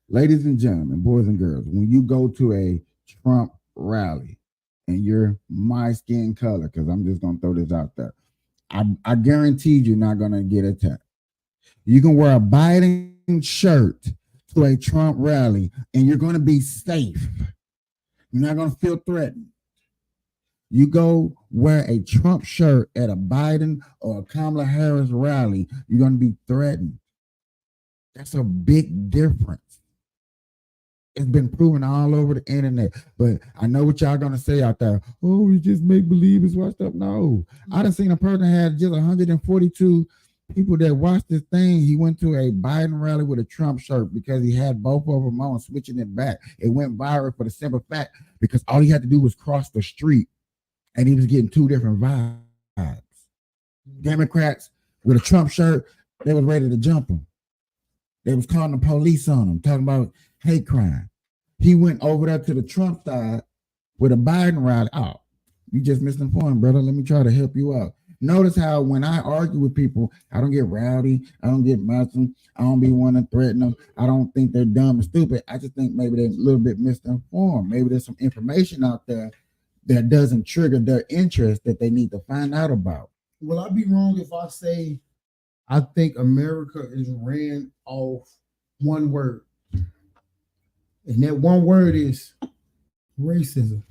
Ladies and gentlemen, boys and girls, when you go to a Trump rally and you're my skin color, because I'm just going to throw this out there, I guarantee you're not going to get attacked. You can wear a Biden shirt to a Trump rally and you're going to be safe. You're not going to feel threatened. You go wear a Trump shirt at a Biden or a Kamala Harris rally, you're going to be threatened. That's a big difference. It's been proven all over the internet. But I know what y'all going to say out there. Oh, we just make believe it's washed up. No. I done seen a person had just 142 people that watched this thing. He went to a Biden rally with a Trump shirt because he had both of them on, switching it back. It went viral for the simple fact because all he had to do was cross the street and he was getting two different vibes. Democrats with a Trump shirt, they was ready to jump him. They was calling the police on him, talking about hate crime. He went over there to the Trump side with a Biden rally. Oh, you just misinformed, brother. Let me try to help you out. Notice how when I argue with people, I don't get rowdy. I don't get muscle. I don't be wanting to threaten them. I don't think they're dumb and stupid. I just think maybe they're a little bit misinformed. Maybe there's some information out there that doesn't trigger their interest that they need to find out about. Will I be wrong if I say I think America is ran off one word? And that one word is racism.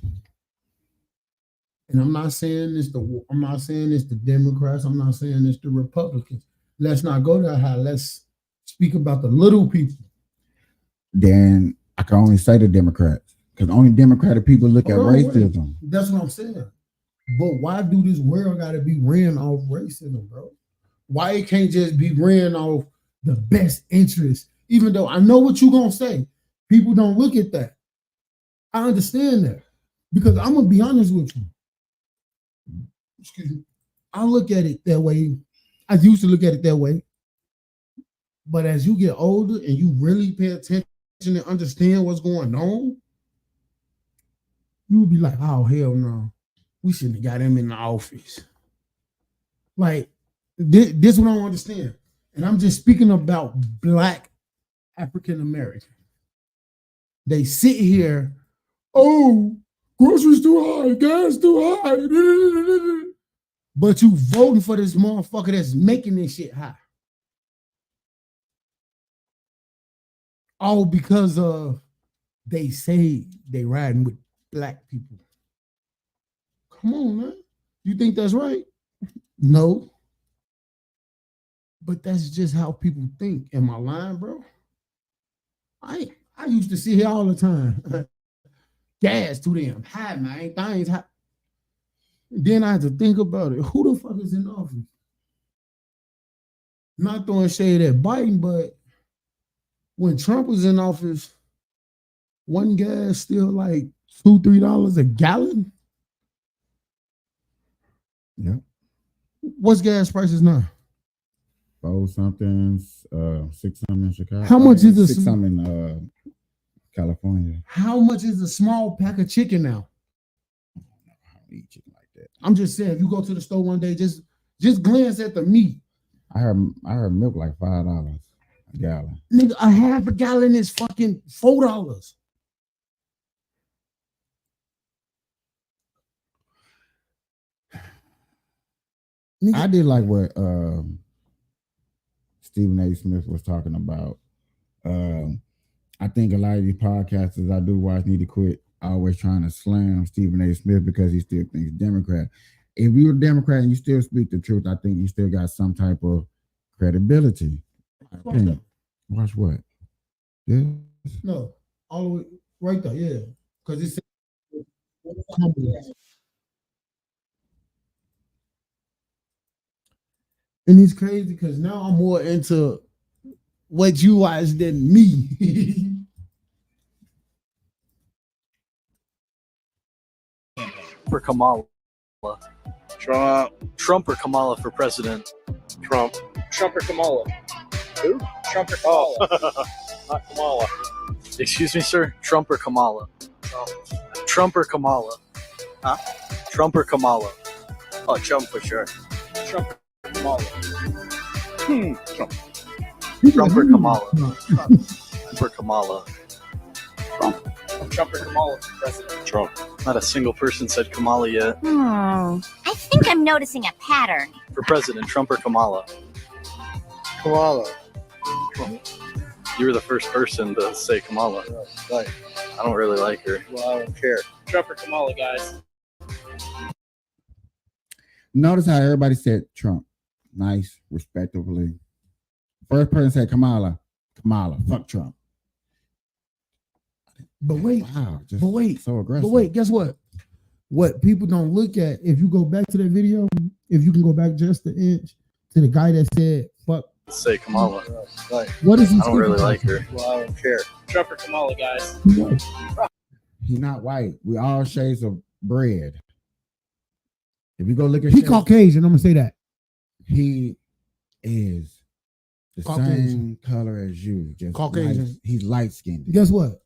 And I'm not saying it's the Democrats. I'm not saying it's the Republicans. Let's not go that high. Let's speak about the little people. Then I can only say the Democrats, because only Democratic people look at racism. That's what I'm saying. But why do this world got to be ran off racism, bro? Why it can't just be ran off the best interest, even though I know what you're gonna say. People don't look at that. I understand that because I'm gonna be honest with you. Excuse me. I look at it that way. I used to look at it that way. But as you get older and you really pay attention and understand what's going on, you would be like, oh, hell no. We shouldn't have got him in the office. Like, this is what I don't understand. And I'm just speaking about Black African American. They sit here, oh, groceries too high, gas too high. But you voting for this motherfucker that's making this shit high. All because of they say they riding with Black people. Come on, man. You think that's right? No. But that's just how people think. Am I lying, bro? I used to sit here all the time. Gas too damn high, man. Things high. Then I had to think about it. Who the fuck is in office? Not throwing shade at Biden, but when Trump was in office, one gas still like $2-3 a gallon. Yeah. What's gas prices now? 4 somethings, 6 something in Chicago. How much is a 6 something in California? How much is a small pack of chicken now? I don't eat chicken like that. I'm just saying, if you go to the store one day, just glance at the meat. I heard milk like $5 a gallon. Nigga, a half a gallon is fucking $4. I did like what Stephen A. Smith was talking about. I think a lot of these podcasters I do watch need to quit always trying to slam Stephen A. Smith because he still thinks Democrat. If you're a Democrat and you still speak the truth, I think you still got some type of credibility. Watch what? Yeah. No, all the way right there, yeah. Because it's and it's crazy because now I'm more into what you watch than me. For Kamala. Trump or Kamala for president? Trump. Trump or Kamala? Who? Trump or Kamala? Not Kamala. Excuse me, sir. Trump or Kamala? Trump or Kamala? Huh? Trump or Kamala? Oh, Trump for sure. Trump or Kamala? Trump. Trump or Kamala? Trump or Kamala? Trump or Kamala for president? Trump. Not a single person said Kamala yet. I think I'm noticing a pattern. For president, Trump or Kamala? Kamala. You were the first person to say Kamala. Right. I don't really like her. Well, I don't care. Trump or Kamala, guys? Notice how everybody said Trump. Nice, respectively. First person said Kamala. Fuck Trump. But wait, Wow, just but wait, so aggressive. but wait, guess what? What people don't look at, if you go back to that video, if you can go back just an inch to the guy that said fuck. Say Kamala. Right. What is he? I don't really like her. Well, I don't care. Trump or Kamala, guys? He's not white. We all shades of bread. If you go look at He shades, Caucasian. I'm gonna say that. he is the Caucasian. same color as you. Just Caucasian. He's light skinned. Guess what?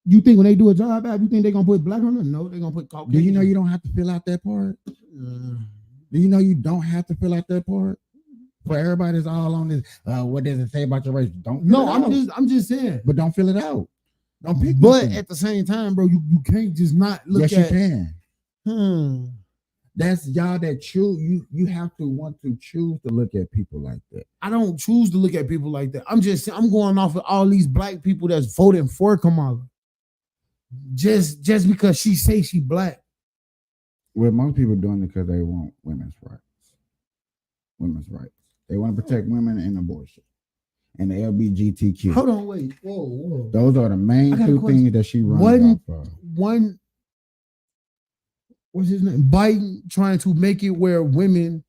You think when they do a job app, you think they're gonna put black on it? No, they're gonna put Caucasian. Do you know you don't have to fill out that part? Do you know you don't have to fill out that part? For everybody that's all on this, what does it say about your race? Don't. No, I'm just saying. But don't fill it out. Don't pick. But nothing. at the same time, bro, you can't just not look Yes, at. you can. That's y'all that choose. You have to want to choose to look at people like that. I don't choose to look at people like that. I'm going off of all these black people that's voting for Kamala. Just because she say she black. Well, most people doing it because they want women's rights. Women's rights. They want to protect women and abortion. And the LGBTQ. Hold on, wait. Whoa. Those are the main I got a two question. things that she runs off of. What's his name? Biden trying to make it where women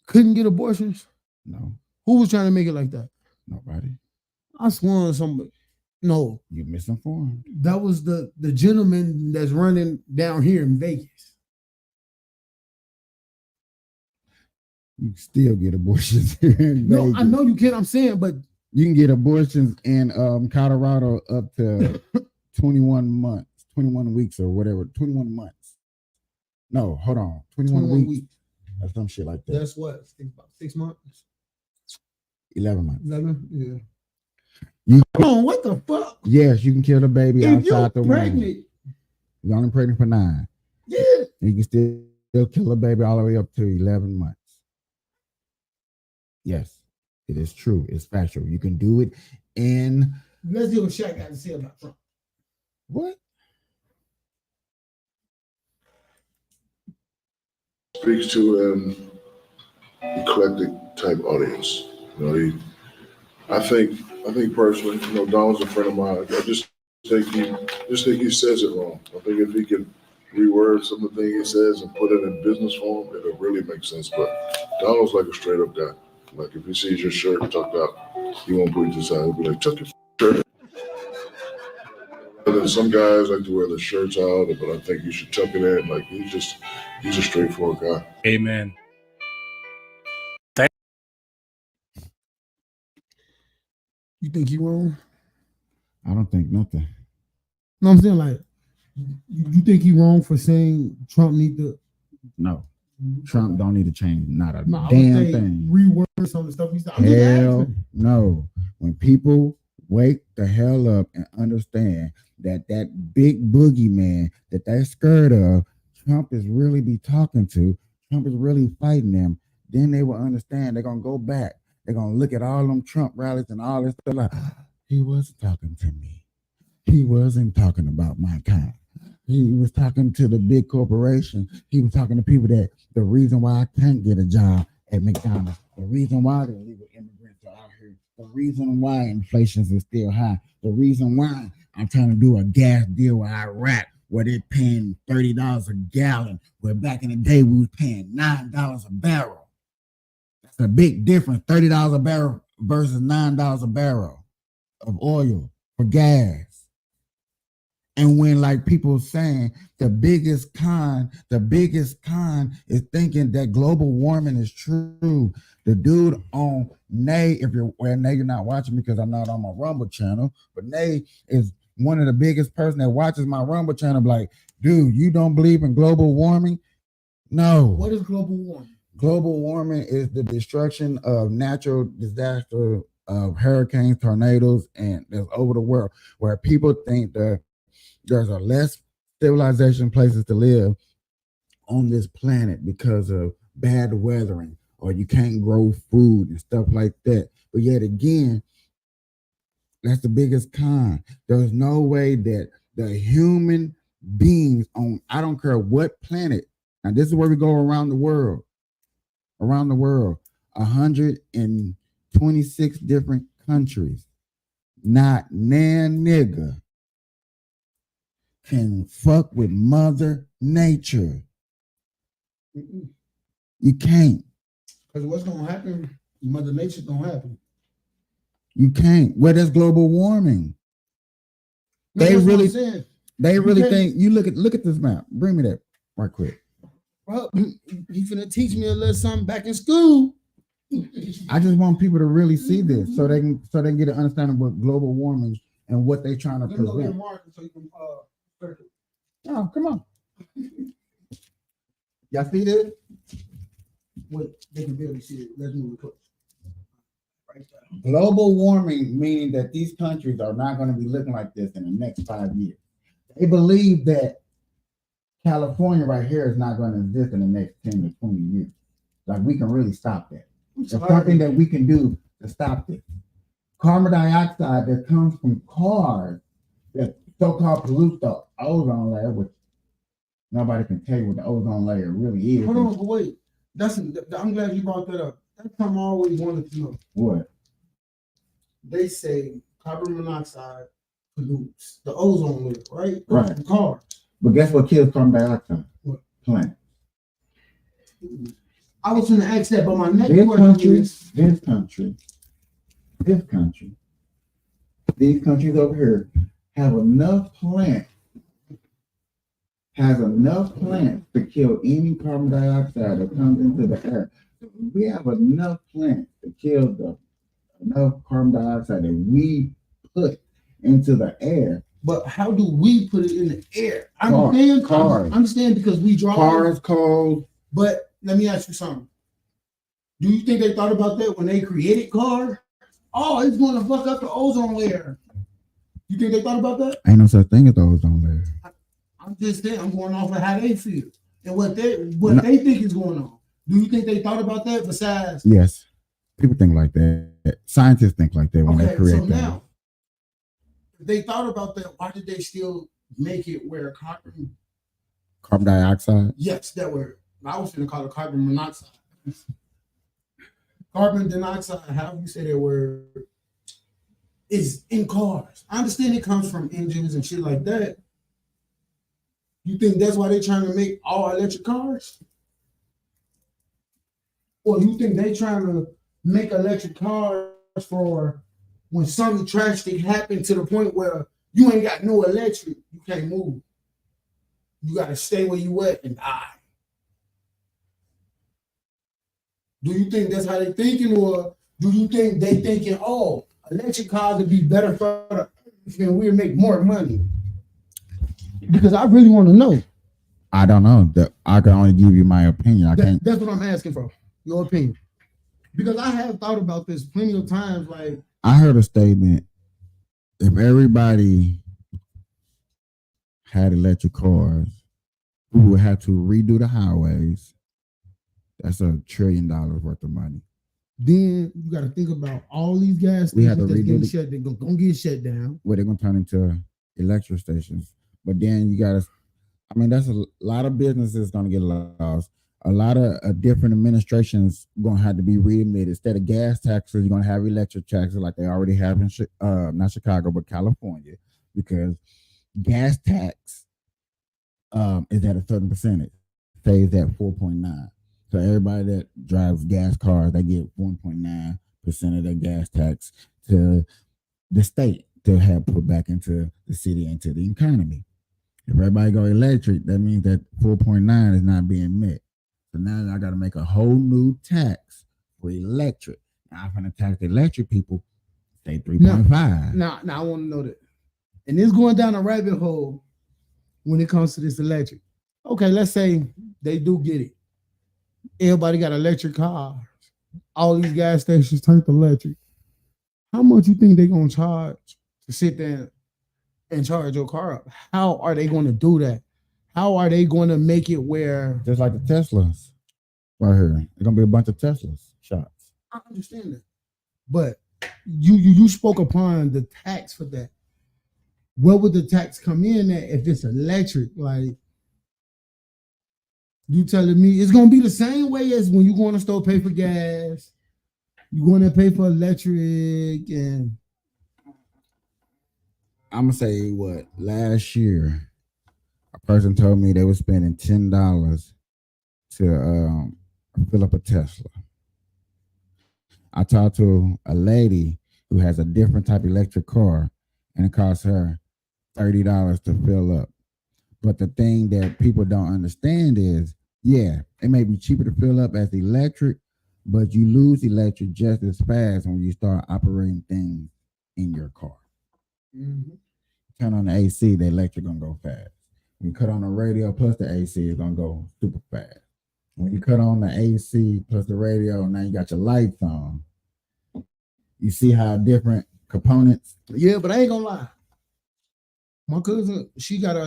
couldn't get abortions? No. Who was trying to make it like that? Nobody. I sworn somebody. No, You misinformed. that was the gentleman that's running down here in Vegas. You can still get abortions here in No, Vegas. I know you can. I'm saying, but You can get abortions in Colorado up to 21 months, 21 weeks or whatever, 21 months. No, hold on. 21 weeks. Or some shit like that. that's what, about 6 months. 11 months. 11? Yeah. You, Come on, what the fuck? yes, you can kill the baby If you're outside the womb. pregnant, You're only pregnant for 9. yeah. And you can still kill a baby all the way up to 11 months. Yes, it is true. It's factual. You can do it in Let's hear what Shaq got to say about Trump. what? Speaks to an eclectic type audience. You know, I think personally, you know, Donald's a friend of mine. I just think he says it wrong. I think if he can reword some of the things he says and put it in business form, it'll really make sense. But Donald's like a straight up guy. Like if he sees your shirt tucked up, he won't put it to the side. He'll be like, tuck your shirt. And then some guys like to wear their shirts out, but I think you should tuck it in. Like he's a straightforward guy. Amen. You think he wrong? I don't think nothing. No, I'm saying like, you think he wrong for saying Trump need to? No. Trump don't need to change not a No, I would damn say thing. reword some of the stuff he said. I'm just Hell asking. no. When people wake the hell up and understand that big boogeyman that they're scared of, Trump is really be talking to, Trump is really fighting them, then they will understand. They're going to go back. They're going to look at all them Trump rallies and all this stuff like, he wasn't talking to me. He wasn't talking about my kind. He was talking to the big corporation. He was talking to people that the reason why I can't get a job at McDonald's, the reason why the illegal immigrants are out here, the reason why inflation is still high, the reason why I'm trying to do a gas deal with Iraq where they're paying $30 a gallon, where back in the day we was paying $9 a barrel. That's a big difference, $30 a barrel versus $9 a barrel of oil for gas. And when like people saying the biggest con is thinking that global warming is true. The dude on Nay, Nay, you're not watching because I'm not on my Rumble channel, but Nay is one of the biggest person that watches my Rumble channel. Like, dude, you don't believe in global warming? No. What is global warming? Global warming is the destruction of natural disaster of hurricanes, tornadoes, and that's over the world, where people think that there's a less civilization places to live on this planet because of bad weathering, or you can't grow food and stuff like that. But yet again, that's the biggest con. There's no way that the human beings on, I don't care what planet, now this is where we go around the world, 126 different countries, not nan nigga can fuck with Mother Nature. You can't. Because what's going to happen, Mother Nature's going to happen. You can't. Well, that's global warming. No, They that's what I'm really, saying. they really can't- think. You look at this map. Bring me that right quick. Well, he finna teach me a little something back in school. I just want people to really see this, so they can get an understanding of what global warming and what they're trying to Let me go get prevent. Mark so you can circle. Oh, come on. Y'all see this? Wait, they can barely see it. Let's move it close. Right there. Global warming, meaning that these countries are not going to be looking like this in the next 5 years. They believe that California right here is not going to exist in the next 10 to 20 years. Like, we can really stop that. There's something that we can do to stop this. Carbon dioxide that comes from cars that so-called pollute the ozone layer, which nobody can tell you what the ozone layer really is. Hold on, but wait. I'm glad you brought that up. That's something I always wanted to know. What? They say carbon monoxide pollutes the ozone layer, right? Right. From cars. But guess what kills carbon dioxide? What? Plants. I was going to ask that, but my next This question country, is, this country this country, these countries over here have enough plants, to kill any carbon dioxide that comes into the air. We have enough plants to kill enough carbon dioxide that we put into the air. But how do we put it in the air? I Cars. understand because we drive Cars, cold. But let me ask you something. Do you think they thought about that when they created cars? Oh, it's going to fuck up the ozone layer. You think they thought about that? Ain't no such thing as those on there. I'm just saying, I'm going off of how they feel and what they think is going on. Do you think they thought about that besides? Yes. People think like that. Scientists think like that when they create that. Now, if they thought about that, why did they still make it where carbon dioxide? Yes, that word. I was going to call it carbon monoxide. Carbon dioxide, how you say that word, is in cars. I understand it comes from engines and shit like that. You think that's why they're trying to make all electric cars? Or you think they're trying to make electric cars for when something tragic happened to the point where you ain't got no electric, you can't move. You got to stay where you at and die. Do you think that's how they thinking, or do you think they thinking, oh, electric cars would be better for the earth and we'll make more money? Because I really want to know. I don't know. I can only give you my opinion. That's what I'm asking for, your opinion. Because I have thought about this plenty of times. Like, I heard a statement: if everybody had electric cars, we would have to redo the highways. That's $1 trillion worth of money. Then you got to think about all these gas We had stations to that's redo getting shut. They're gonna get shut down. Where they're gonna turn into electric stations. But then you gotta, that's a lot of businesses gonna get lost. A lot of different administrations gonna have to be readmitted. Instead of gas taxes, you're gonna have electric taxes like they already have in not Chicago, but California, because gas tax is at a certain percentage, stays at 4.9. So everybody that drives gas cars, they get 1.9% of their gas tax to the state to have put back into the city and to the economy. If everybody go electric, that means that 4.9 is not being met. So now I got to make a whole new tax for electric. Now I'm going to tax the electric people, say 3.5. Now I want to know that. And it's going down a rabbit hole when it comes to this electric. Okay, let's say they do get it. Everybody got electric cars. All these gas stations turned electric. How much you think they're going to charge to sit there and charge your car up? How are they going to do that? How are they going to make it where... Just like the Teslas right here. There's going to be a bunch of Teslas shops. I understand that. But you spoke upon the tax for that. Where would the tax come in at if it's electric? Like, you telling me it's going to be the same way as when you go in the store, pay for gas, you're going to pay for electric, and... I'm going to say what? Last year, a person told me they were spending $10 to fill up a Tesla. I talked to a lady who has a different type of electric car, and it costs her $30 to fill up. But the thing that people don't understand is, yeah, it may be cheaper to fill up as electric, but you lose electric just as fast when you start operating things in your car. Mm-hmm. Turn on the AC, the electric gonna go fast. When you cut on the radio plus the AC, it's gonna go super fast. When you cut on the AC plus the radio, now you got your lights on. You see how different components? Yeah, but I ain't gonna lie. My cousin, she got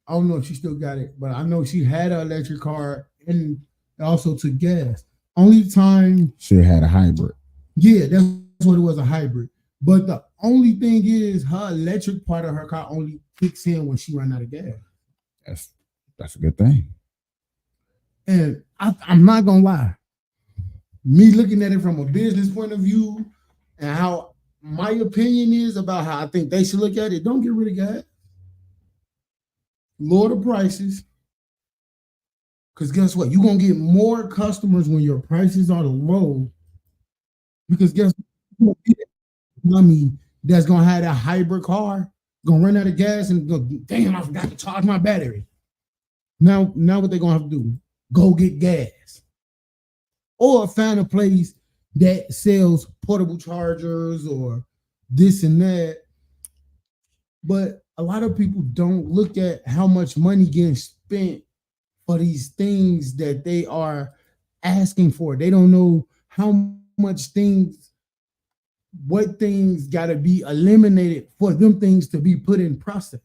I don't know if she still got it, but I know she had an electric car and also took gas. Only time she had a hybrid. Yeah, that's what it was, a hybrid. But the only thing is her electric part of her car only kicks in when she run out of gas. That's a good thing. And I'm not gonna lie. Me looking at it from a business point of view and how my opinion is about how I think they should look at it, don't get rid of gas. Lower the prices. Because guess what? You're going to get more customers when your prices are low. Because guess what? dummy that's gonna have that hybrid car, gonna run out of gas and go, damn, I forgot to charge my battery. Now what they gonna have to do? Go get gas. Or find a place that sells portable chargers or this and that. But a lot of people don't look at how much money getting spent for these things that they are asking for. They don't know how much what things got to be eliminated for them things to be put in process.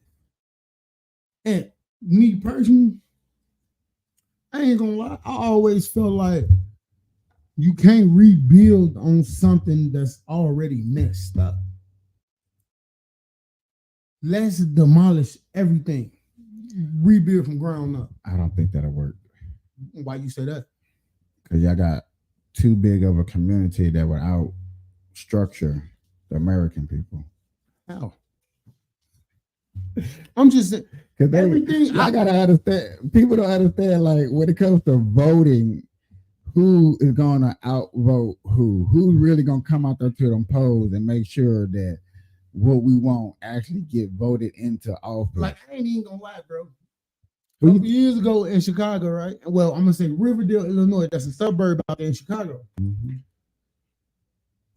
And me personally, I ain't gonna lie, I always felt like you can't rebuild on something that's already messed up. Let's demolish everything, rebuild from ground up. I don't think that'll work. Why you say that? Because y'all got too big of a community that would out structure the American people. How? I'm just saying, everything. I gotta understand. People don't understand. Like when it comes to voting, who is gonna outvote who? Who's really gonna come out there to them polls and make sure that what we want actually get voted into office? Like I ain't even gonna lie, bro. A couple years ago in Chicago, right? Well, I'm gonna say Riverdale, Illinois. That's a suburb out there in Chicago. Mm-hmm.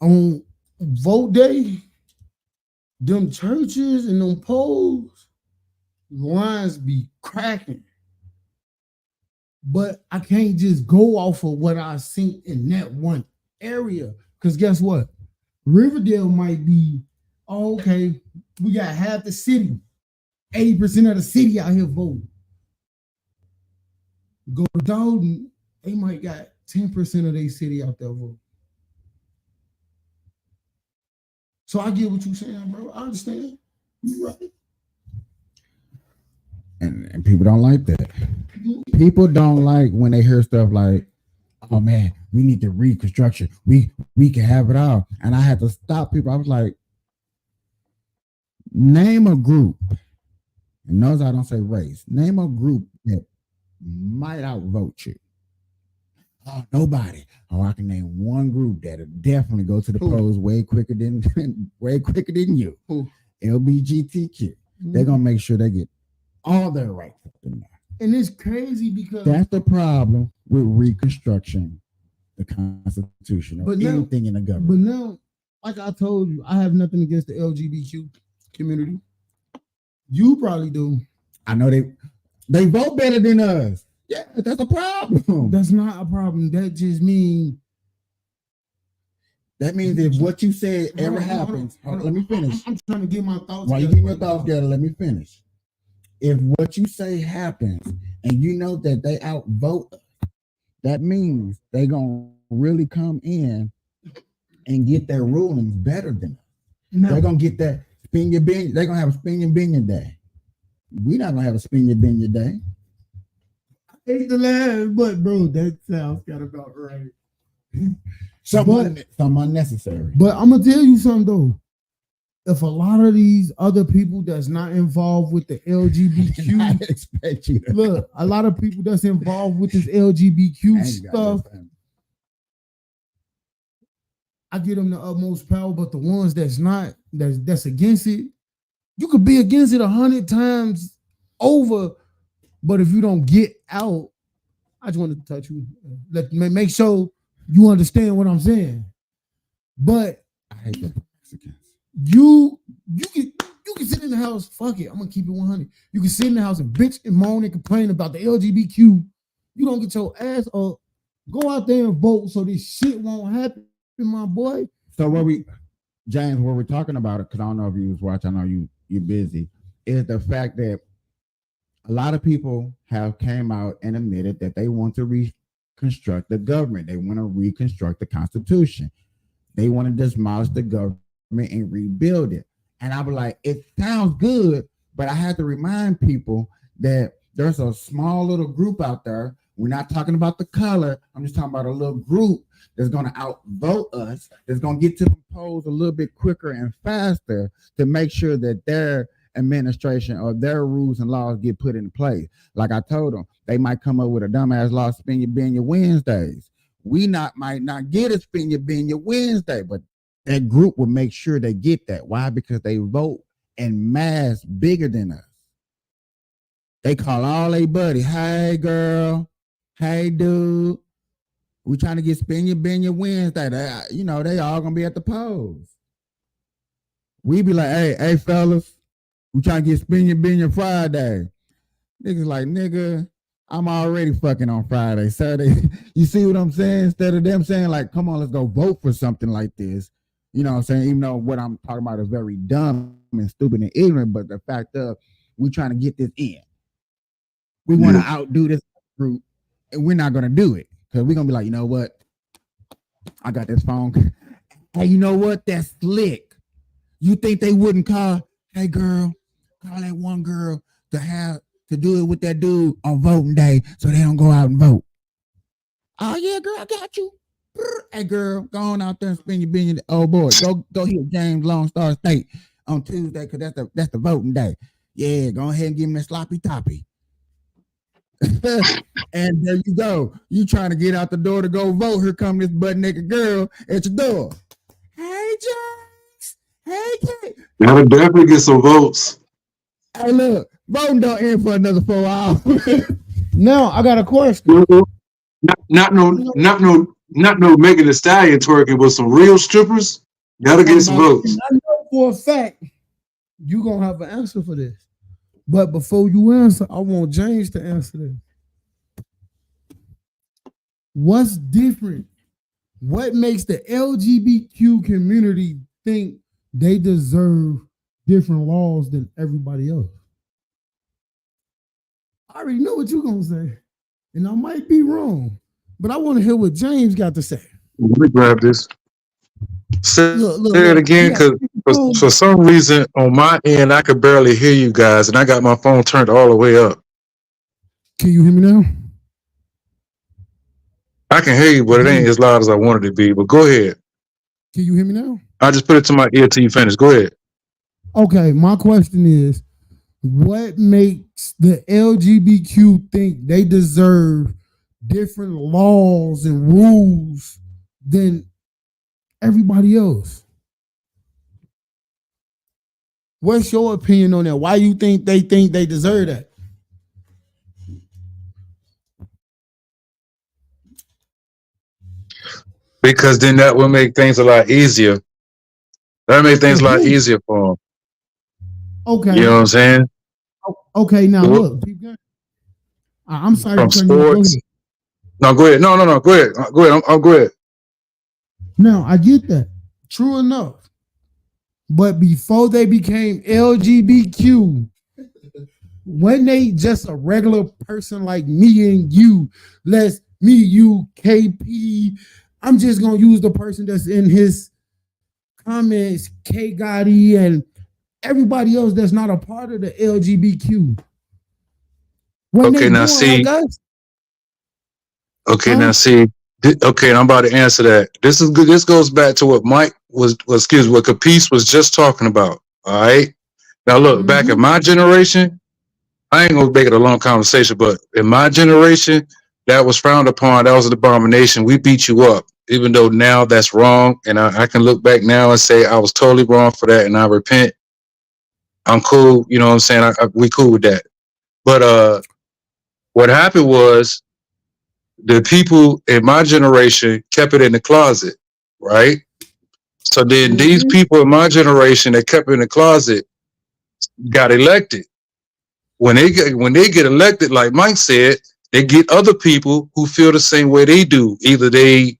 On vote day, them churches and them polls, lines be cracking. But I can't just go off of what I seen in that one area. Because guess what? Riverdale might be, oh, okay, we got half the city, 80% of the city out here voting. Go to Dalton, they might got 10% of their city out there voting. So I get what you're saying, bro. I understand. You're right. And people don't like that. People don't like when they hear stuff like, oh man, we need the reconstruction. We can have it all. And I had to stop people. I was like, name a group, and notice I don't say race, name a group that might outvote you. Oh, nobody. Oh, I can name one group that'll definitely go to the polls way quicker than you. Who? LGBTQ. They're gonna make sure they get all their rights up in there. And it's crazy because That's the problem with Reconstruction, the Constitution, or anything in the government. But now, like I told you, I have nothing against the LGBTQ community. You probably do. I know they vote better than us. Yeah, that's a problem. That's not a problem. That just means if what you said ever happens, let me finish. I'm trying to get my thoughts. While you get your thoughts together, let me finish. If what you say happens and you know that they outvote us, that means they gonna really come in and get their rulings better than us. No. They're gonna get that spin your bin. They're gonna have a spin your binion day. We're not gonna have a spin your binion day. I hate to laugh, but bro, that sounds kind of about right. Something unnecessary. But I'm gonna tell you something though. If a lot of these other people that's not involved with the LGBTQ, I expect you to look, a lot of people that's involved with this LGBTQ stuff, I give them the utmost power. But the ones that's not, that's against it, you could be against it 100 times over. But if you don't get out, I just wanted to touch you. Make sure you understand what I'm saying. But I hate the Mexicans. You can sit in the house. Fuck it, I'm gonna keep it 100. You can sit in the house and bitch and moan and complain about the LGBTQ. You don't get your ass up. Go out there and vote so this shit won't happen, my boy. So James, what we're talking about, because I don't know if you was watching, I know you're busy, is the fact that a lot of people have came out and admitted that they want to reconstruct the government. They want to reconstruct the Constitution. They want to demolish the government and rebuild it. And I was like, it sounds good, but I had to remind people that there's a small little group out there. We're not talking about the color. I'm just talking about a little group that's going to outvote us, that's going to get to the polls a little bit quicker and faster to make sure that their administration or their rules and laws get put in place. Like I told them, they might come up with a dumbass law, spin your bin your Wednesdays. We might not get a spin your bin your Wednesday, but that group will make sure they get that. Why? Because they vote in mass bigger than us. They call all they buddy, hey girl, hey dude, we trying to get Spin Your Wednesday. They all gonna be at the polls. We be like, hey fellas, we trying to get Spin Your Friday. Niggas like, nigga, I'm already fucking on Friday, Saturday. You see what I'm saying? Instead of them saying like, come on, let's go vote for something like this. You know what I'm saying? Even though what I'm talking about is very dumb and stupid and ignorant, but the fact of we trying to get this in. We want to outdo this group, and we're not going to do it because we're going to be like, you know what? I got this phone. Hey, you know what? That's slick. You think they wouldn't call, hey, girl, call that one girl to do it with that dude on voting day so they don't go out and vote. Oh, yeah, girl, I got you. Hey, girl, go on out there and spend your billion. Oh, boy, go hit James Lone Star State on Tuesday because that's the voting day. Yeah, go ahead and give me a sloppy toppy. And there you go. You trying to get out the door to go vote. Here come this butt naked girl at your door. Hey, James. Hey, Kate. That'll definitely get some votes. Hey, look, voting don't end for another 4 hours. Now I got a question. Not no Megan Thee Stallion twerking, but some real strippers. That'll get some votes. I know for a fact you gonna have an answer for this. But before you answer, I want James to answer this. What's different? What makes the LGBTQ community think they deserve different laws than everybody else? I already know what you're gonna say, and I might be wrong, but I want to hear what James got to say. Let me grab this. Say it again, because for some reason on my end I could barely hear you guys, and I got my phone turned all the way up. Can you hear me now? I can hear you, but it ain't as loud as I wanted it to be. But go ahead. Can you hear me now? I just put it to my ear till you finish. Go ahead. Okay, my question is, what makes the LGBTQ think they deserve different laws and rules than everybody else? What's your opinion on that? Why you think they deserve that? Because then that will make things a lot easier. That make things a lot easier for them. Okay. You know what I'm saying? Okay, now look. I'm sorry. From sports. No, go ahead. No. Go ahead. Go ahead. I'll go ahead. Now, I get that. True enough. But before they became LGBTQ, when they just a regular person like me and you, you, KP, I'm just going to use the person that's in his comments, K Gotti, and everybody else that's not a part of the LGBTQ. Okay, now see. Okay, now see. Okay, I'm about to answer that. This is good. This goes back to what Mike what Capice was just talking about. All right. Now look, back in my generation, I ain't gonna make it a long conversation, but in my generation, that was frowned upon. That was an abomination. We beat you up, even though now that's wrong. And I can look back now and say I was totally wrong for that, and I repent. I'm cool. You know what I'm saying? We cool with that. But what happened was the people in my generation kept it in the closet, right? So then these people in my generation that kept it in the closet got elected. When they get elected, like Mike said, they get other people who feel the same way they do. Either they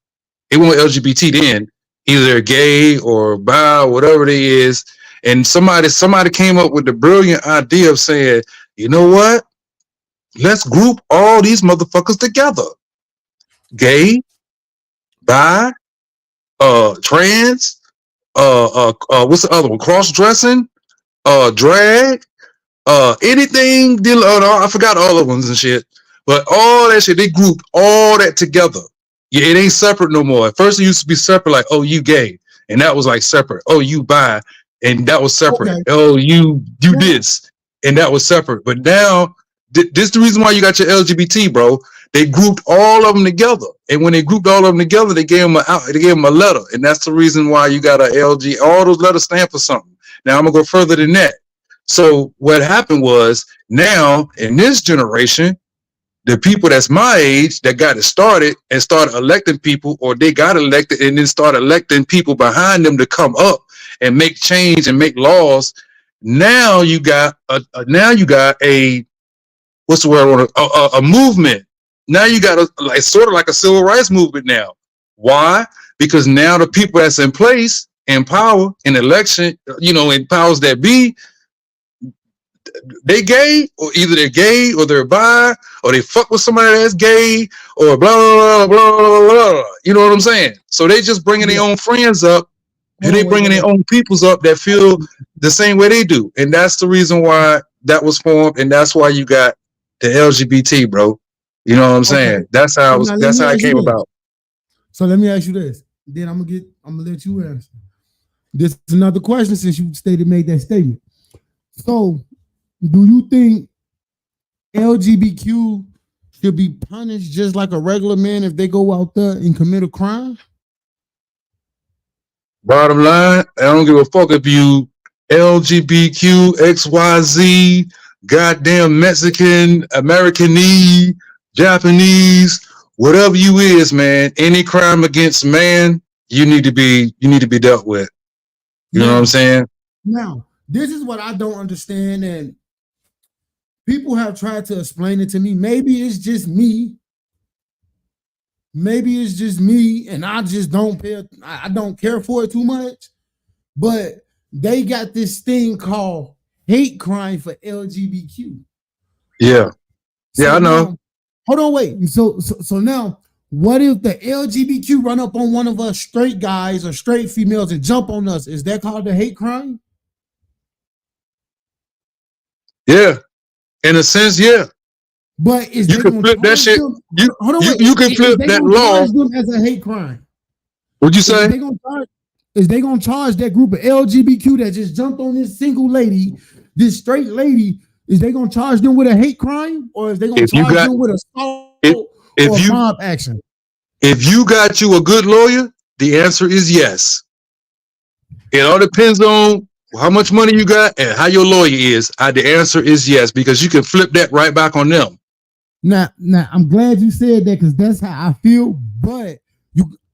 weren't LGBT then, either they're gay or bi, or whatever it is. And somebody came up with the brilliant idea of saying, you know what? Let's group all these motherfuckers together. Gay, bi, trans, what's the other one? Cross-dressing, drag, anything. I forgot all the ones and shit. But all that shit, they grouped all that together. Yeah, it ain't separate no more. At first it used to be separate, like, oh, you gay. And that was like separate. Oh, you bi. And that was separate. Okay. Oh, you this. And that was separate. But now this is the reason why you got your LGBT, bro. They grouped all of them together, and when they grouped all of them together, they gave them a letter, and that's the reason why you got a LG. All those letters stand for something. Now I'm gonna go further than that. So what happened was, now in this generation, the people that's my age that got it started and started electing people, or they got elected and then started electing people behind them to come up and make change and make laws. Now you got a what's the word? A movement. Now you got sort of like a civil rights movement now. Why? Because now the people that's in place, in power, in election, in powers that be, they gay, or either they're gay or they're bi, or they fuck with somebody that's gay, or blah blah blah blah blah blah. You know what I'm saying? So they just bringing their own friends up, and they bringing their own peoples up that feel the same way they do, and that's the reason why that was formed, and that's why you got the LGBT, bro. You know what I'm saying? That's how it came about. So let me ask you this. Then I'm gonna let you answer. This is another question since you made that statement. So, do you think LGBTQ should be punished just like a regular man if they go out there and commit a crime? Bottom line, I don't give a fuck if you LGBTQ, XYZ, goddamn Mexican, Americanese, Japanese, whatever you is, man. Any crime against man, you need to be dealt with. You know what I'm saying? Now, this is what I don't understand, and people have tried to explain it to me. Maybe it's just me. And I just don't care for it too much. But they got this thing called hate crime for LGBTQ. Yeah. Yeah, I know. Now, hold on, wait. So now, what if the LGBTQ run up on one of us straight guys or straight females and jump on us? Is that called a hate crime? Yeah. In a sense, yeah. But you can flip that shit. You can flip that law as a hate crime. What'd you say? Is they gonna charge that group of LGBTQ that just jumped on this single lady, this straight lady? Is they gonna charge them with a hate crime, or is they gonna charge them with assault or mob action? If you got you a good lawyer, the answer is yes. It all depends on how much money you got and how your lawyer is. The answer is yes, because you can flip that right back on them. Now, I'm glad you said that, because that's how I feel. But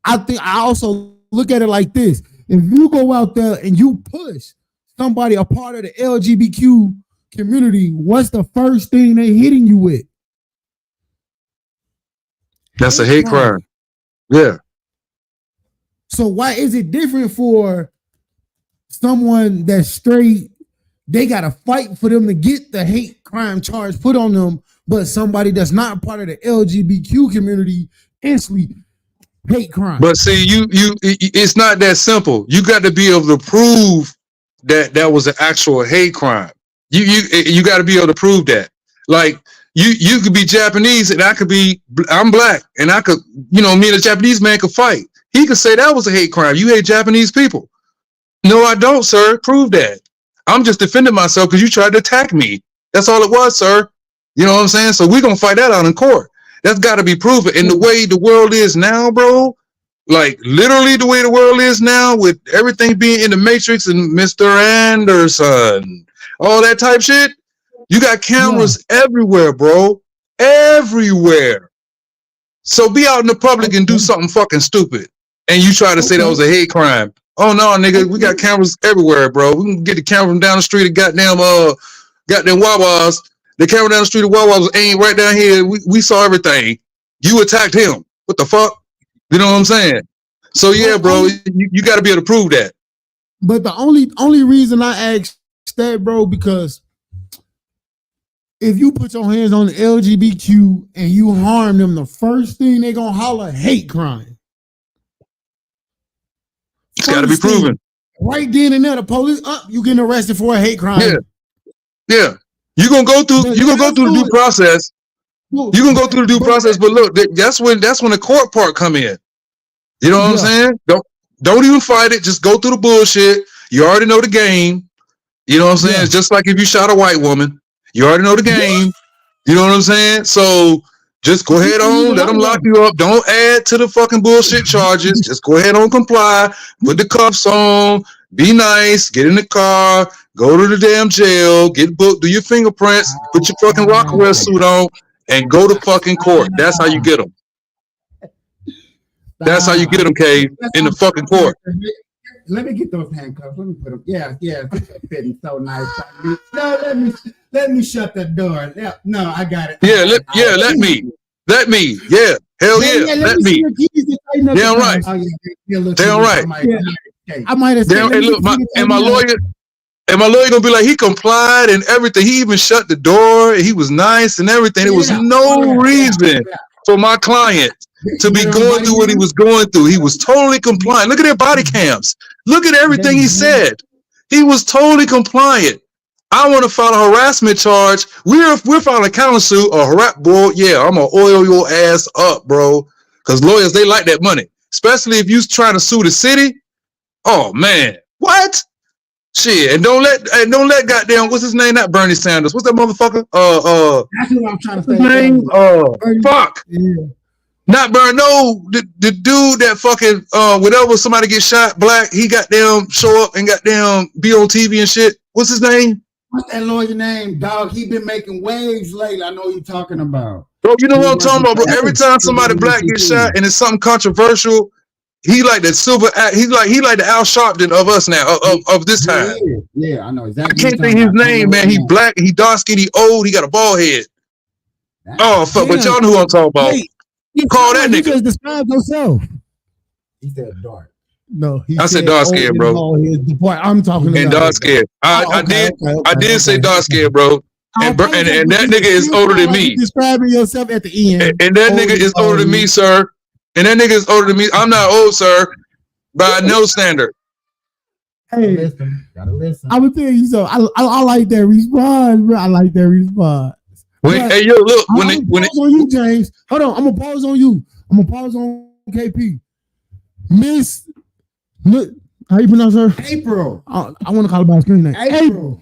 I also look at it like this: if you go out there and you push somebody a part of the LGBTQ community, what's the first thing they hitting you with? That's a hate crime. Yeah. So why is it different for someone that's straight? They got to fight for them to get the hate crime charge put on them, but somebody that's not part of the LGBTQ community instantly hate crime. But see, it's not that simple. You got to be able to prove that was an actual hate crime. You got to be able to prove that. Like you could be Japanese and I'm black, and I could, me and a Japanese man could fight. He could say that was a hate crime. You hate Japanese people. No, I don't, sir. Prove that. I'm just defending myself because you tried to attack me. That's all it was, sir. You know what I'm saying? So we're going to fight that out in court. That's got to be proven. And the way the world is now, bro, like literally the way the world is now, with everything being in the Matrix and Mr. Anderson, all that type shit, you got cameras everywhere, bro. Everywhere. So be out in the public and do something fucking stupid, and you try to say that was a hate crime. Oh no, nigga, we got cameras everywhere, bro. We can get the camera from down the street of goddamn Wawa's. The camera down the street of Wawa's was aimed right down here. We saw everything. You attacked him. What the fuck? You know what I'm saying? So yeah, bro, you got to be able to prove that. But the only reason I asked that, bro, because if you put your hands on the LGBTQ and you harm them, the first thing they gonna holler hate crime. It's got to be proven. Right then and there, the police you getting arrested for a hate crime. Yeah. You're gonna go through the due process. You're gonna go through the due process, but look, that's when the court part come in. You know what I'm saying? Don't even fight it. Just go through the bullshit. You already know the game. You know what I'm saying? It's just like if you shot a white woman, you already know the game. You know what I'm saying? So just go ahead on, let them lock you up. Don't add to the fucking bullshit charges. Just go ahead on, comply, put the cuffs on, be nice, get in the car, go to the damn jail, get booked, do your fingerprints, put your fucking Rockwell suit on, and go to fucking court. That's how you get them. That's how you get them, Cave, in the fucking court. Let me get those handcuffs. Let me put them. Yeah, fitting so nice. No, let me shut the door. Yeah, no, I got it. Yeah, let me. Yeah, hell yeah, let me. Damn right. Damn right. I might have said, and look, my lawyer gonna be like, he complied and everything. He even shut the door. And he was nice and everything. There was no reason for my client to be going through what he was going through. He was totally compliant. Look at their body cams. Look at everything he said. He was totally compliant. I want to file a harassment charge. We're filing a countersuit or boy. Yeah, I'm gonna oil your ass up, bro. Because lawyers, they like that money, especially if you trying to sue the city. Oh man, what? Shit, and don't let goddamn what's his name? Not Bernie Sanders. What's that motherfucker? That's what I'm trying to say. Name? Fuck. Yeah. Not Bernie. No, the dude that fucking whenever somebody gets shot, black, he goddamn show up and goddamn be on TV and shit. What's his name? What's that lawyer name, dog? He been making waves lately. I know what you're talking about. Bro, you know what I'm talking about, bro? Every time somebody black gets shot and it's something controversial, he like the silver. He like the Al Sharpton of us now, of this time. Yeah, I know exactly. I can't think his name, man. He black, he dark skin, he old, he got a bald head. Oh fuck, but y'all know who I'm talking about. Call that nigga. You just described yourself. He said dark. No, I said dark skin, bro. I'm talking about dark skin. I did say dark skin, bro. And that nigga is older than me. Describing yourself at the end. And that nigga is older than me, sir. And that nigga is older than me. I'm not old, sir, by no standard. Hey, gotta listen. I'm gonna tell you so. I like that response, bro. I like that response. Hey, yo, look. When it on you, James. Hold on. I'm gonna pause on you. I'm gonna pause on KP. Miss, look, how you pronounce her? April. I want to call her by her screen name. April.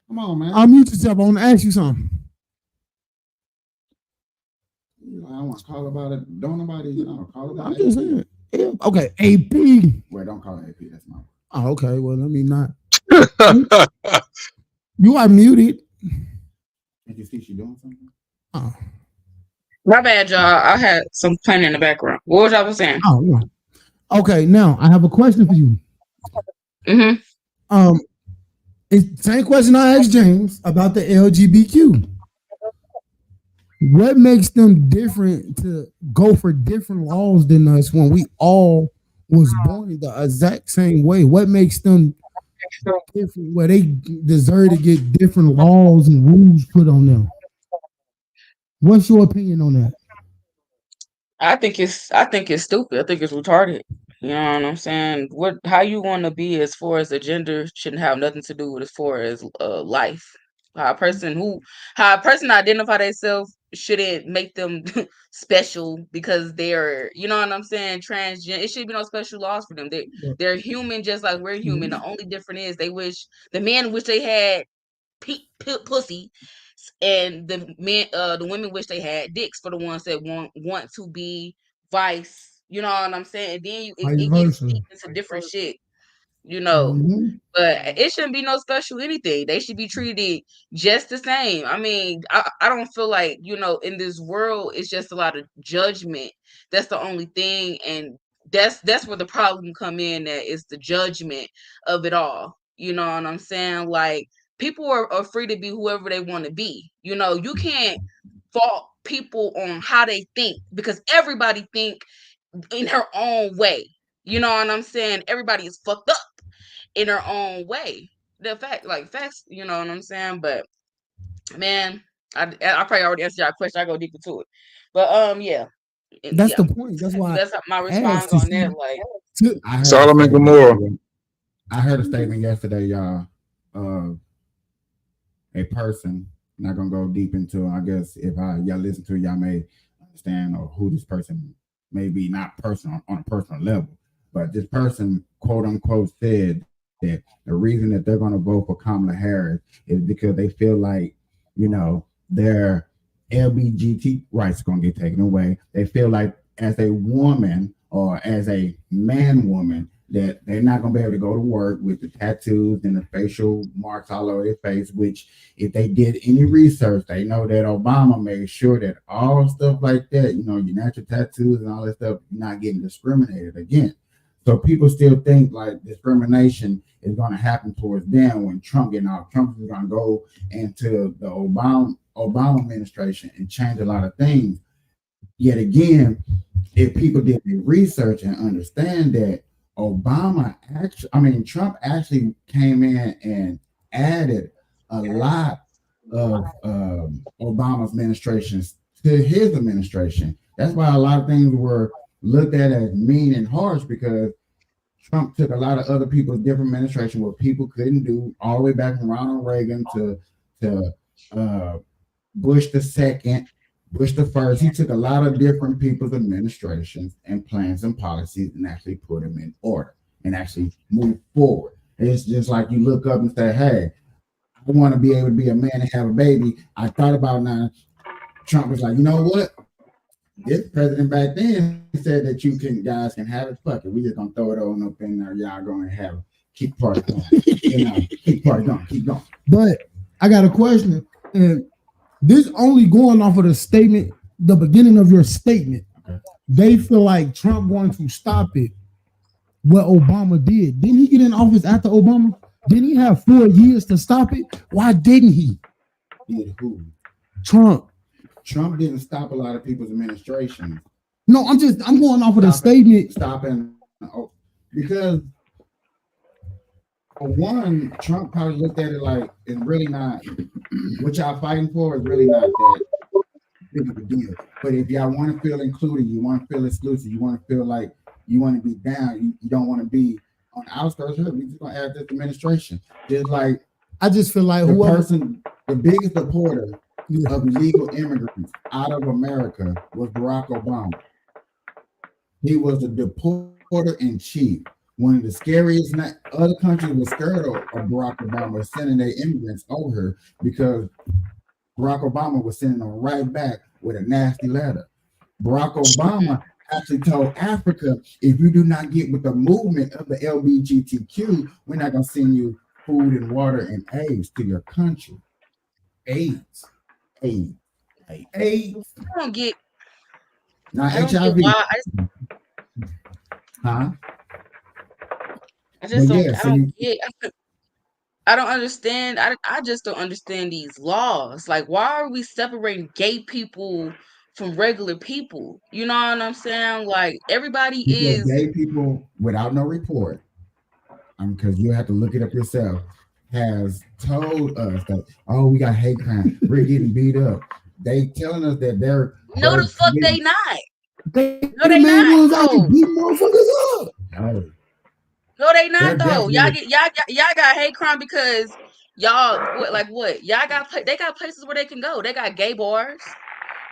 Come on, man. Unmute yourself. I want to ask you something. I don't want to call about it. Don't nobody, call about I'm just saying. Yeah. Okay, AP. Well, don't call it AP. That's my. Oh, okay. Well, let me not. You are muted. Did you see she doing something? Oh. My bad, y'all. I had some playing in the background. What was y'all saying? Oh, yeah. Okay, now I have a question for you. Mm-hmm. It's the same question I asked James about the LGBTQ. What makes them different to go for different laws than us when we all was born the exact same way? What makes them different where they deserve to get different laws and rules put on them? What's your opinion on that? I think it's stupid. I think it's retarded. You know what I'm saying? How you want to be as far as the gender shouldn't have nothing to do with as far as life. How a person identify themselves shouldn't make them special because they're, you know what I'm saying, transgender. It should be no special laws for them. They're human just like we're human. The only difference is the men wish they had pussy, and the women wish they had dicks for the ones that want to be vice. You know what I'm saying? And then it gets into different shit. You know, but it shouldn't be no special anything. They should be treated just the same. I mean, I don't feel like, you know, in this world, it's just a lot of judgment. That's the only thing. And that's where the problem come in, that is the judgment of it all. You know what I'm saying? Like, people are free to be whoever they want to be. You know, you can't fault people on how they think because everybody think in her own way. You know what I'm saying? Everybody is fucked up in her own way. Facts, you know what I'm saying? But man, I probably already answered your question. I go deep into it. But yeah. That's the point. That's why that's my response on that. Like Solomon Gomorrah. I heard a statement yesterday, y'all. A person, not gonna go deep into it. I guess if y'all listen to it, y'all may understand or who this person may be, not personal on a personal level. But this person, quote unquote, said that the reason that they're going to vote for Kamala Harris is because they feel like, you know, they're LBGT rights are going to get taken away. They feel like as a woman or as a man woman that they're not going to be able to go to work with the tattoos and the facial marks all over their face, which if they did any research, they know that Obama made sure that all stuff like that, your natural tattoos and all that stuff, you're not getting discriminated against. So people still think like discrimination is going to happen towards them when Trump getting off. Trump is going to go into the Obama administration and change a lot of things. Yet again, if people did the research and understand that Trump actually came in and added a lot of Obama's administrations to his administration. That's why a lot of things were looked at as mean and harsh, because Trump took a lot of other people's different administration what people couldn't do, all the way back from Ronald Reagan to Bush the second, Bush the first. He took a lot of different people's administrations and plans and policies and actually put them in order and actually move forward. It's just like you look up and say, hey, I want to be able to be a man and have a baby. I thought about now. Trump was like, you know what? This president back then said that guys can have it. Fuck it. We just gonna throw it on up in there. Y'all gonna have keep party going. Keep party going. Keep going. But I got a question, and this only going off of the statement, the beginning of your statement. Okay. They feel like Trump going to stop it. What Obama did. Didn't he get in office after Obama? Didn't he have 4 years to stop it? Why didn't he? Did who? Trump. Trump didn't stop a lot of people's administration. No, I'm going off of the statement. Stopping because for one, Trump probably looked at it like it's really not what y'all fighting for is really not that big of a deal. But if y'all want to feel included, you want to feel exclusive, you want to feel like you want to be down, you don't want to be on the outskirts. We just gonna add this administration. Just like I just feel like the biggest supporter of illegal immigrants out of America was Barack Obama. He was the deporter in chief. One of the scariest other countries was scared of Barack Obama sending their immigrants over here because Barack Obama was sending them right back with a nasty letter. Barack Obama actually told Africa, if you do not get with the movement of the LGBTQ, we're not going to send you food and water and AIDS to your country. AIDS. I don't get. Not I don't HIV. get why. I just don't get. I don't understand. I just don't understand these laws. Like, why are we separating gay people from regular people? You know what I'm saying? Like, everybody because is gay people without no report, because you have to look it up yourself, has told us that, oh, we got hate crime, we're getting beat up. They telling us that they're no, the fuck they not. No, they not. Though. Beat motherfuckers up. No, they not though. Y'all got hate crime because y'all what? Y'all got they got places where they can go. They got gay bars.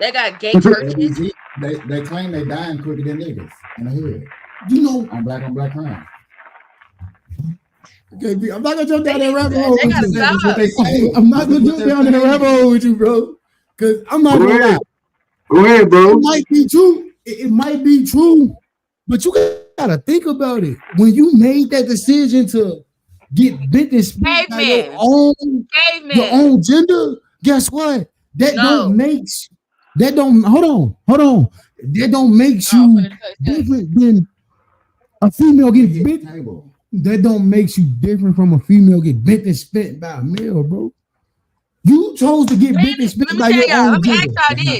They got gay churches. They claim they dying quicker than niggas in the hood. You know, on black crime. Okay, I'm not gonna jump down that rabbit hole. I'm not gonna jump down in the rabbit hole with you, bro. Because I'm not gonna lie. Go ahead, bro. It might be true. It might be true, but you gotta think about it. When you made that decision to get bit and spit by your own gender, guess what? That don't make that don't hold on. That don't make you different than a female get bit. That don't make you different from a female get bit and spit by a male, bro. You chose to get bit and spit by your own gender. Let me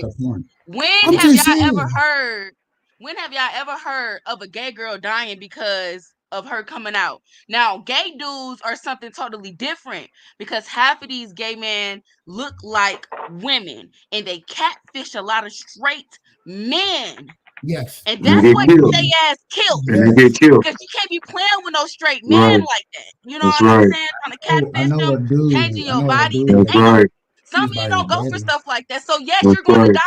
ask y'all this. When have y'all ever heard of a gay girl dying because of her coming out? Now, gay dudes are something totally different because half of these gay men look like women and they catfish a lot of straight men. Yes. And that's what they ass killed. And they get killed. Because you can't be playing with no straight men like that. You know what I'm saying? Trying to catfish them, changing your body. That's right. Some of you don't go for stuff like that. So yes, you're gonna die.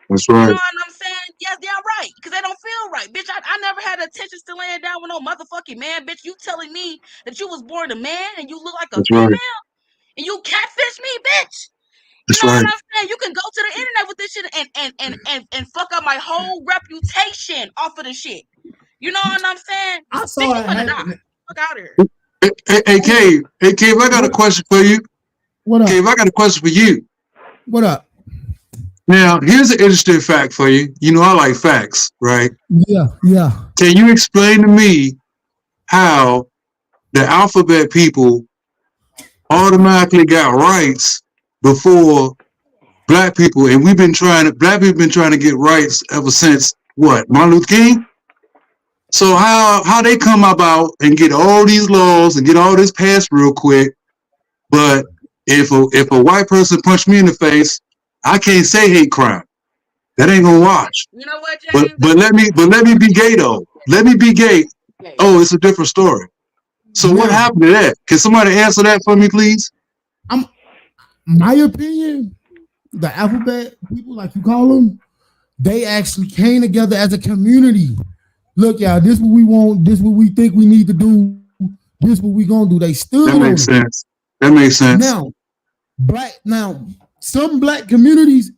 That's right. You know what I'm saying? Yes, they're right. Because they don't feel right. Bitch, I never had intentions to laying down with no motherfucking man. Bitch, you telling me that you was born a man and you look like a female? And you catfish me, bitch? That's know right. what I'm saying? You can go to the internet with this shit and fuck up my whole reputation off of the shit. You know what I'm saying? I Bitch, saw you it finna die. happen. Fuck out of here. Hey, Cave, I got a question for you. What up? Cave, I got a question for you. What up? Now, here's an interesting fact for you. You know, I like facts, right? Yeah, yeah. Can you explain to me how the alphabet people automatically got rights before black people, and black people been trying to get rights ever since what, Martin Luther King? So how they come about and get all these laws and get all this passed real quick, but if a white person punched me in the face, I can't say hate crime. That ain't gonna watch. You know what, James? But let me be gay though. Let me be gay. Oh, it's a different story. So what happened to that? Can somebody answer that for me, please? My opinion, the alphabet people, like you call them, they actually came together as a community. Look, y'all, this what we want, this what we think we need to do, this what we gonna do. They stood That makes sense. That makes sense. Now, some black communities,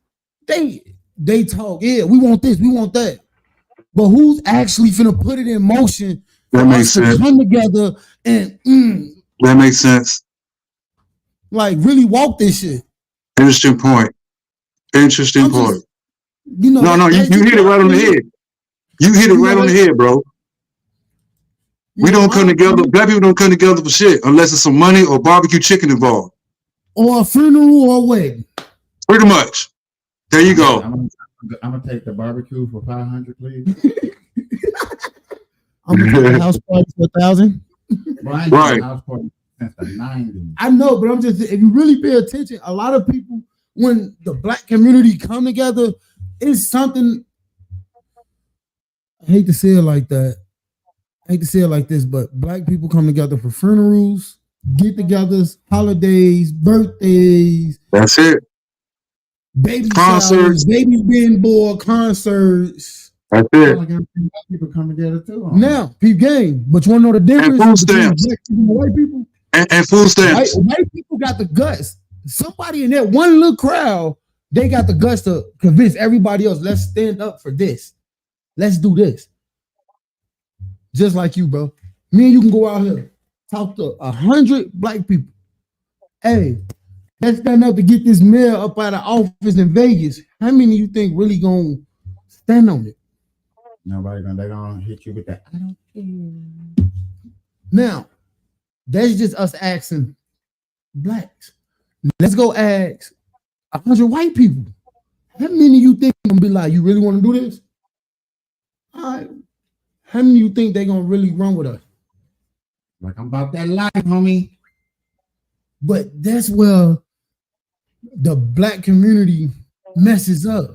they talk, yeah, we want this, we want that. But who's actually finna put it in motion for That makes us to sense. come together and That makes sense. like really walk this shit? Interesting point. Interesting point. You know, No, you hit it right on the head. You hit it right on the head, bro. We don't come together. Black people don't come together for shit unless it's some money or barbecue chicken involved. Or a funeral or a wedding. Pretty much. There you go. I'm gonna take the barbecue for 500, please. I'm gonna take the house party for 1,000. Right. House party since the 90s. I know, but I'm just, if you really pay attention, a lot of people, when the black community come together, it's something. I hate to say it like that. I hate to say it like this, but black people come together for funerals, get-togethers, holidays, birthdays. That's it. Baby Concerts. showers, babies being born, concerts. That's it. People come together too. Now, peep game, but you want to know the difference food between stamps. black people and white people? And food stamps. White people got the guts. Somebody in that one little crowd, they got the guts to convince everybody else, let's stand up for this. Let's do this. Just like you, bro. Me and you can go out here, talk to 100 black people. Hey, let's stand up to get this mayor up out of office in Vegas. How many you think really gonna stand on it? Nobody gonna, they gonna hit you with that. I don't care. Now, that's just us asking blacks. Let's go ask 100 white people. How many you think gonna be like, you really want to do this? All right. How many you think they gonna really run with us? Like, I'm about that life, homie. But that's where the black community messes up.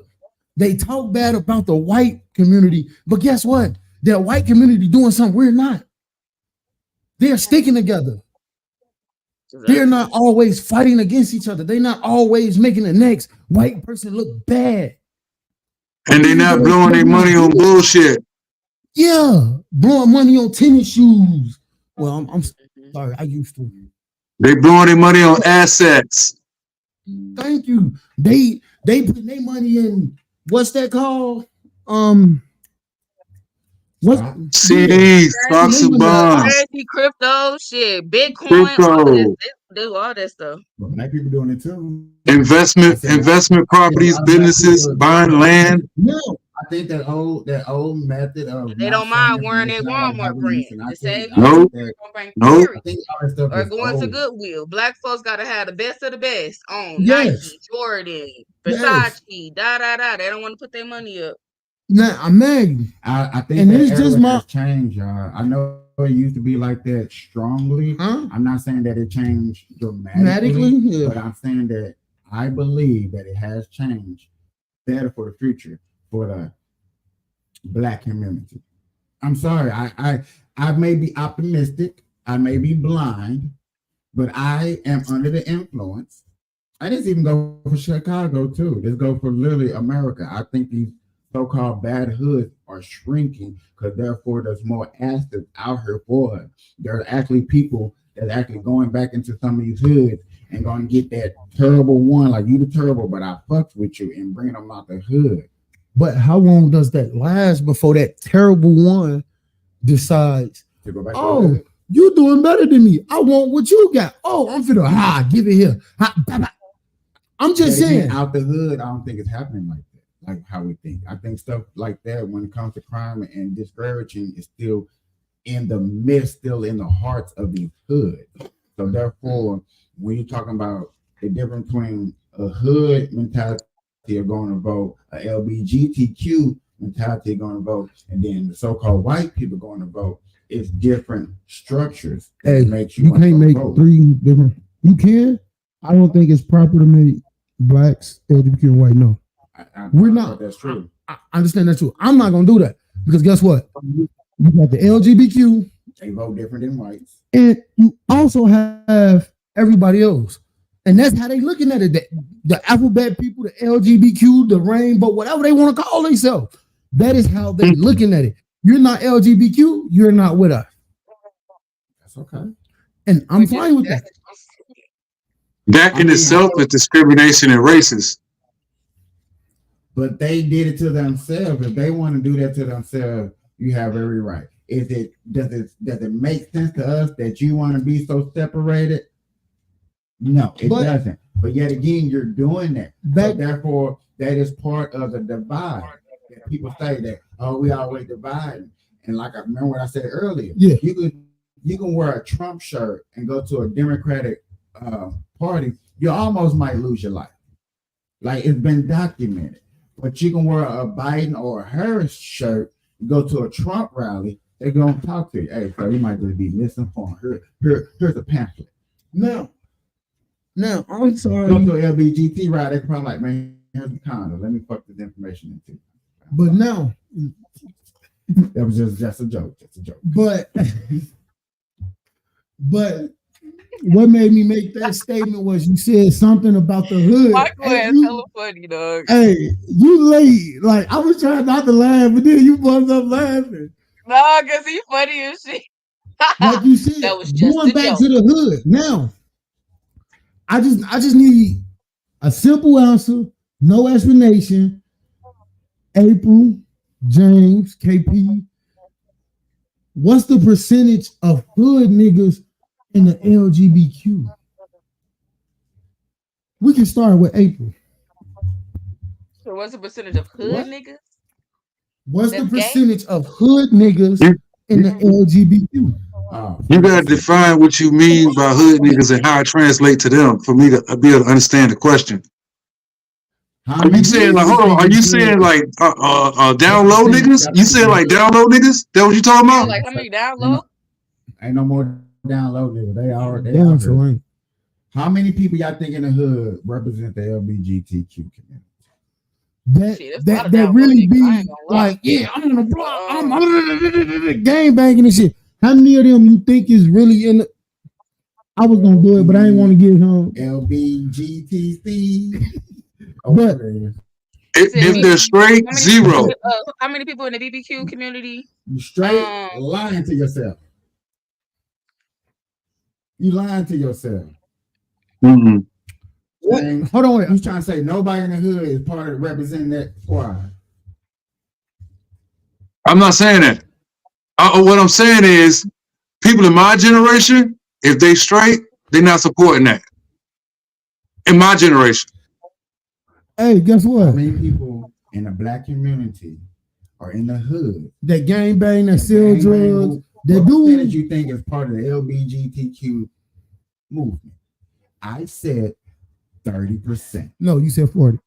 They talk bad about the white community, but guess what? That white community doing something we're not. They're sticking together. They're not always fighting against each other. They're not always making the next white person look bad. And they not blowing their money on bullshit. Yeah, blowing money on tennis shoes. Well, I'm sorry, I used to. They blowing their money on assets. Thank you. They put their money in, what's that called? What CDs, stocks and bonds. Crazy crypto shit, Bitcoin, all that stuff. Black people doing it too. Investment properties, businesses, buying land. No, I think that old method of They don't mind wearing their Walmart brand. The same Nope. Nope. or going to Goodwill. Black folks gotta have the best of the best on Yes. Nike, Jordan, Yes. Versace, da da da. They don't want to put their money up. Now I'm mad. I think And that it's just era my- has changed, y'all. I know it used to be like that strongly. Huh? I'm not saying that it changed dramatically, Dramatically? Yeah. but I'm saying that I believe that it has changed better for the future for the black community. I'm sorry, I may be optimistic, I may be blind, but I am under the influence. I didn't even go for Chicago too. Let's go for literally America. I think these so-called bad hoods are shrinking because therefore there's more assets out here for us. There are actually people that are actually going back into some of these hoods and gonna get that terrible one, like you the turbo, but I fucked with you and bring them out the hood. But how long does that last before that terrible one decides, To go back to the oh, hood. you doing better than me. I want what you got. Oh, I'm finna give it here. I'm just But again, saying. out the hood, I don't think it's happening like that, like how we think. I think stuff like that when it comes to crime and discouraging is still in the midst, still in the hearts of these hoods. So therefore, when you're talking about the difference between a hood mentality of going to vote, a LGBTQ mentality of going to vote, and then the so-called white people going to vote, it's different structures that Hey, makes you want can't to make vote. three different. You can. I don't think it's proper to make blacks, LGBT, and white. No, we're not. That's true. I understand that's true. I'm not gonna do that because guess what? You got the LGBTQ, They vote different than whites. and you also have everybody else, and that's how they looking at it. The alphabet people, the LGBTQ, the rainbow, whatever they want to call themselves. That is how they looking at it. You're not LGBTQ. You're not with us, That's okay. and I'm fine with that. That in itself is discrimination and racist. But they did it to themselves. If they want to do that to themselves, you have every right. Does it make sense to us that you want to be so separated? No, it doesn't. But yet again, you're doing that. So therefore, that is part of the divide. That people say that, oh, we always divide. And like I remember what I said earlier, yeah, you can wear a Trump shirt and go to a Democratic party, you almost might lose your life. Like it's been documented. But you can wear a Biden or a Harris shirt, go to a Trump rally, they're gonna talk to you. Hey, so you might just be misinformed. Here's a pamphlet. Now, I'm sorry. Go to an LBGT rally, they're probably like, man, here's the condom. Let me fuck this information into. But now, that was just a joke. Just a joke. But what made me make that statement was you said something about the hood. Michael Hey, is hella funny, dog. hey, you late. Like I was trying not to laugh, but then you buzzed up laughing. No, because he funny as shit. Like you said, That was just going a back joke. to the hood. Now, I just need a simple answer, no explanation. April, James, KP, what's the percentage of hood niggas in the LGBTQ? We can start with April. So what's the percentage of hood niggas? What's the That's gay? percentage of hood niggas in the LGBTQ? You gotta define what you mean by hood niggas and how it translates to them for me to be able to understand the question. Are you saying like, hold on? Are you saying like down low niggas? You saying like down low niggas? That what you talking about? Like how many down low? Ain't no more down low niggas. They already Damn, out so here. ain't. How many people y'all think in the hood represent the LGBTQ community? That really be like, yeah, I'm on the block, I'm gang banging and shit. How many of them you think is really in the? I was gonna do it, but I didn't want to get home. LBGTC. But if they're straight, zero. How many people in the BBQ community? You straight lying to yourself. You lying to yourself. Mm-hmm. Hold on, wait. You trying to say nobody in the hood is part of representing that squad? I'm not saying that. What I'm saying is, people in my generation, if they straight, they're not supporting that. In my generation. Hey, guess what? How many people in the black community are in the hood? That gang bang, that sell drugs, that What do. percentage you think is part of the LGBTQ movement? I said 30%. No, you said 40.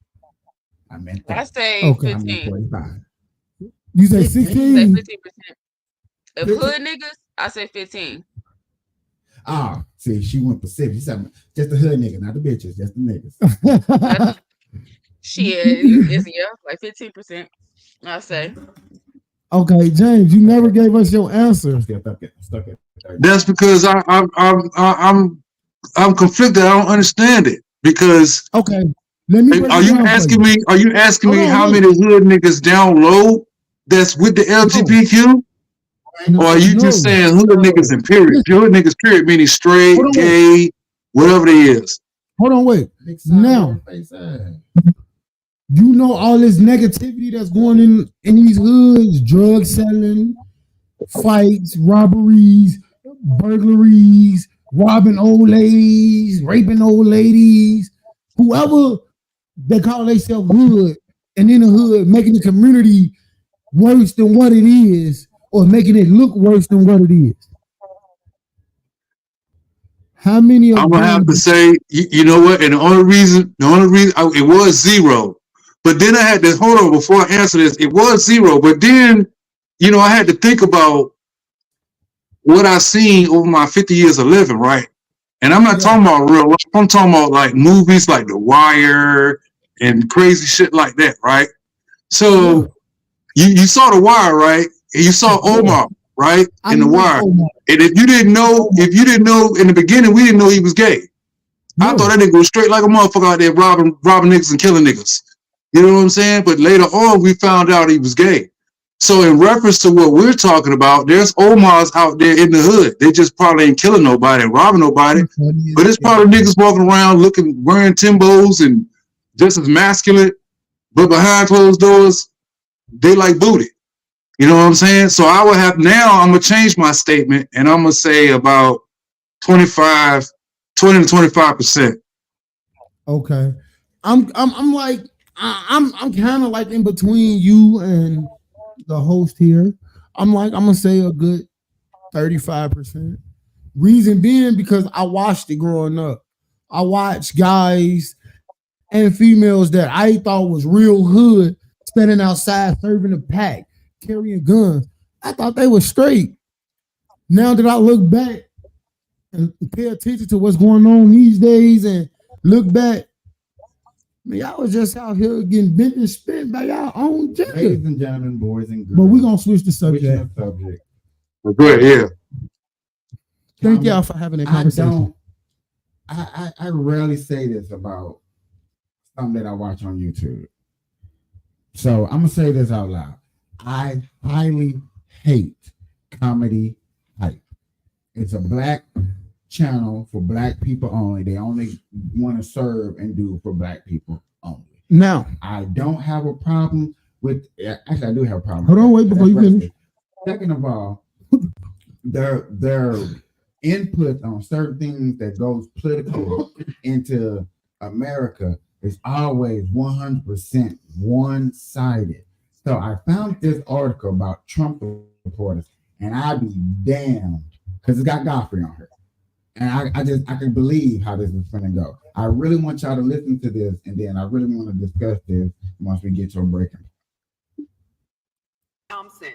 I meant I 30. say Okay. I meant 15. 45. You say I say 16. 15%. Of hood niggas, I say 15. Ah, see, she went Pacific. She said just the hood niggas, not the bitches, just the niggas. Shit, it's like 15%. I say. Okay, James, you never gave us your answer. Stuck at 30. That's because I'm conflicted. I don't understand it because. Okay, let me. Are you asking me? Are you asking me how many hood niggas down low that's with the LGBTQ? Or are you just saying hood niggas and period? Hood niggas period meaning straight, gay, whatever they is. Hold on, wait. Now, you know all this negativity that's going in these hoods, drug selling, fights, robberies, burglaries, robbing old ladies, raping old ladies, whoever they call themselves hood, and in the hood making the community worse than what it is, or making it look worse than what it is. How many of I'm gonna have them? to say, you know what? And the only reason it was zero. But then I had to hold on before I answer this. It was zero, but then I had to think about what I seen over my 50 years of living, right? And I'm not talking about real life. I'm talking about like movies like The Wire and crazy shit like that, right? So you saw The Wire, right? And you saw Omar, right? In The Wire. And if you didn't know in the beginning, we didn't know he was gay. I thought that nigga was straight like a motherfucker out there robbing niggas and killing niggas. You know what I'm saying? But later on, we found out he was gay. So in reference to what we're talking about, there's Omars out there in the hood. They just probably ain't killing nobody and robbing nobody. But it's probably niggas walking around wearing Timbos and just as masculine. But behind closed doors, they like booty. You know what I'm saying? So I'm going to change my statement and I'm going to say about 20 to 25%. Okay. I'm kind of like in between you and the host here. I'm gonna say a good 35%. Reason being because I watched it growing up. I watched guys and females that I thought was real hood standing outside serving a pack, carrying guns. I thought they were straight. Now that I look back and pay attention to what's going on these days and look back, man, y'all was just out here getting bent and spent by y'all own gender. Ladies and gentlemen, boys and girls. But we're gonna switch the subject. Good, yeah. Thank y'all for having that conversation. I rarely say this about something that I watch on YouTube. So I'm gonna say this out loud. I highly hate comedy hype. It's a black channel for black people only. They only want to serve and do for black people only. Now, I don't have a problem with. Actually, I do have a problem. Hold on, wait before you finish. Second of all, their input on certain things that goes political into America is always 100% one-sided. So I found this article about Trump supporters, and I'd be damned because it's got Godfrey on her. And I can believe how this is going to go. I really want y'all to listen to this, and then I really want to discuss this once we get to a break. Thompson.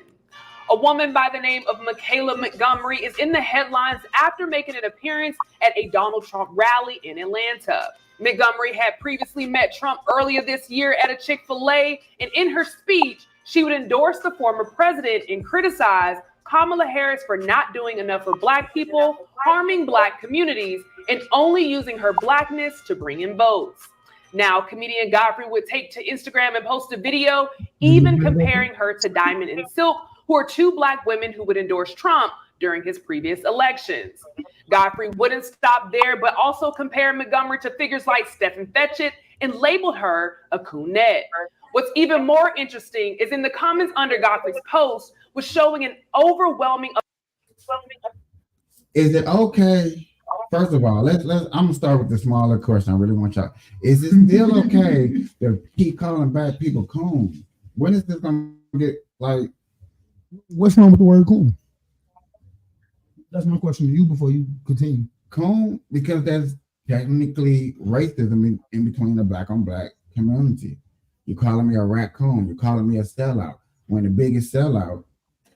A woman by the name of Michaela Montgomery is in the headlines after making an appearance at a Donald Trump rally in Atlanta. Montgomery had previously met Trump earlier this year at a Chick-fil-A, and in her speech, she would endorse the former president and criticize Kamala Harris for not doing enough for Black people, harming Black communities, and only using her Blackness to bring in votes. Now, comedian Godfrey would take to Instagram and post a video, even comparing her to Diamond and Silk, who are two Black women who would endorse Trump during his previous elections. Godfrey wouldn't stop there, but also compared Montgomery to figures like Stephen Fetchit and labeled her a coonette. What's even more interesting is in the comments under Godfrey's post was showing an overwhelming. Is it okay? First of all, I'm gonna start with the smaller question. I really want y'all. Is it still okay to keep calling black people coon? When is this gonna get like? What's wrong with the word coon? That's my question to you before you continue. Coon, because that's technically racism in between the black on black community. You're calling me a raccoon. You're calling me a sellout. When the biggest sellout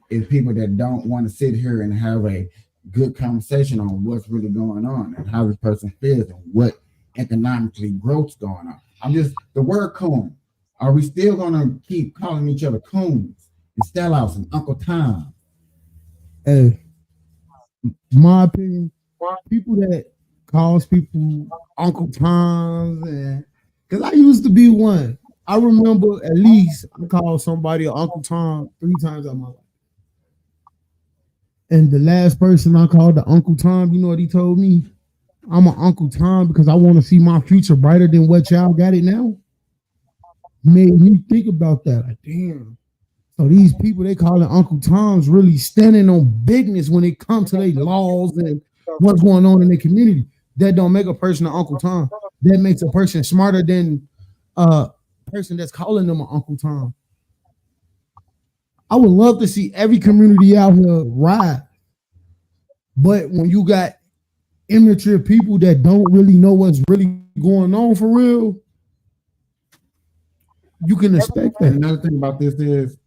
is people that don't want to sit here and have a good conversation on what's really going on and how this person feels and what economically growth's going on. The word coon. Are we still gonna keep calling each other coons and sellouts and Uncle Tom? Hey, my opinion, people that calls people Uncle Toms, and because I used to be one. I remember at least I called somebody Uncle Tom 3 times in my life. And the last person I called the Uncle Tom, you know what he told me? I'm an Uncle Tom because I want to see my future brighter than what y'all got it now, made me think about that. Like, damn. So these people they call it Uncle Tom's really standing on bigness when it comes to their laws and what's going on in their community. That don't make a person an Uncle Tom. That makes a person smarter than a person that's calling them an Uncle Tom. I would love to see every community out here ride. But when you got immature people that don't really know what's really going on for real, you can expect that. Another thing about this is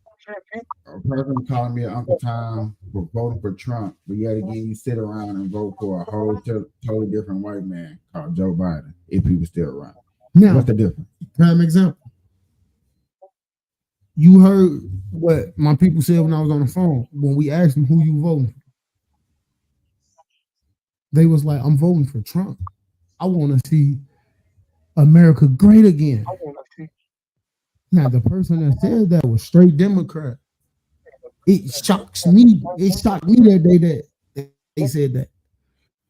a person calling me an Uncle Tom for voting for Trump, but yet again you sit around and vote for a whole totally different white man called Joe Biden if he was still around. Now, what's the difference? Prime example. You heard what my people said when I was on the phone when we asked them who you voting for. They was like, I'm voting for Trump. I want to see America great again. Now, the person that said that was straight Democrat. It shocks me. It shocked me that day that they said that.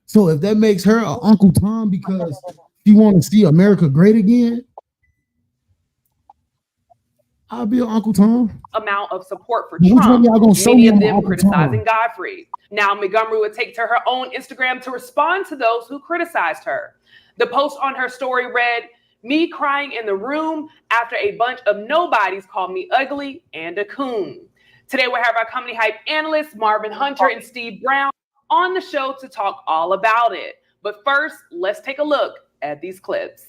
So if that makes her an Uncle Tom because she want to see America great again, I'll be an Uncle Tom. Amount of support for Which one Trump, y'all gonna show many me of I'm them Uncle criticizing Tom? Godfrey. Now, Montgomery would take to her own Instagram to respond to those who criticized her. The post on her story read, "Me crying in the room after a bunch of nobodies called me ugly and a coon." Today, we have our Comedy Hype analysts, Marvin Hunter and Steve Brown, on the show to talk all about it. But first, let's take a look at these clips.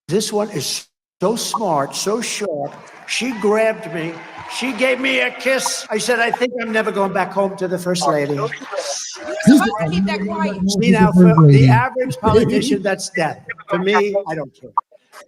This one is so smart, so sharp. She grabbed me. She gave me a kiss. I said, I think I'm never going back home to the First Lady. Keep that quiet. See, now, for the average politician, that's death. For me, I don't care.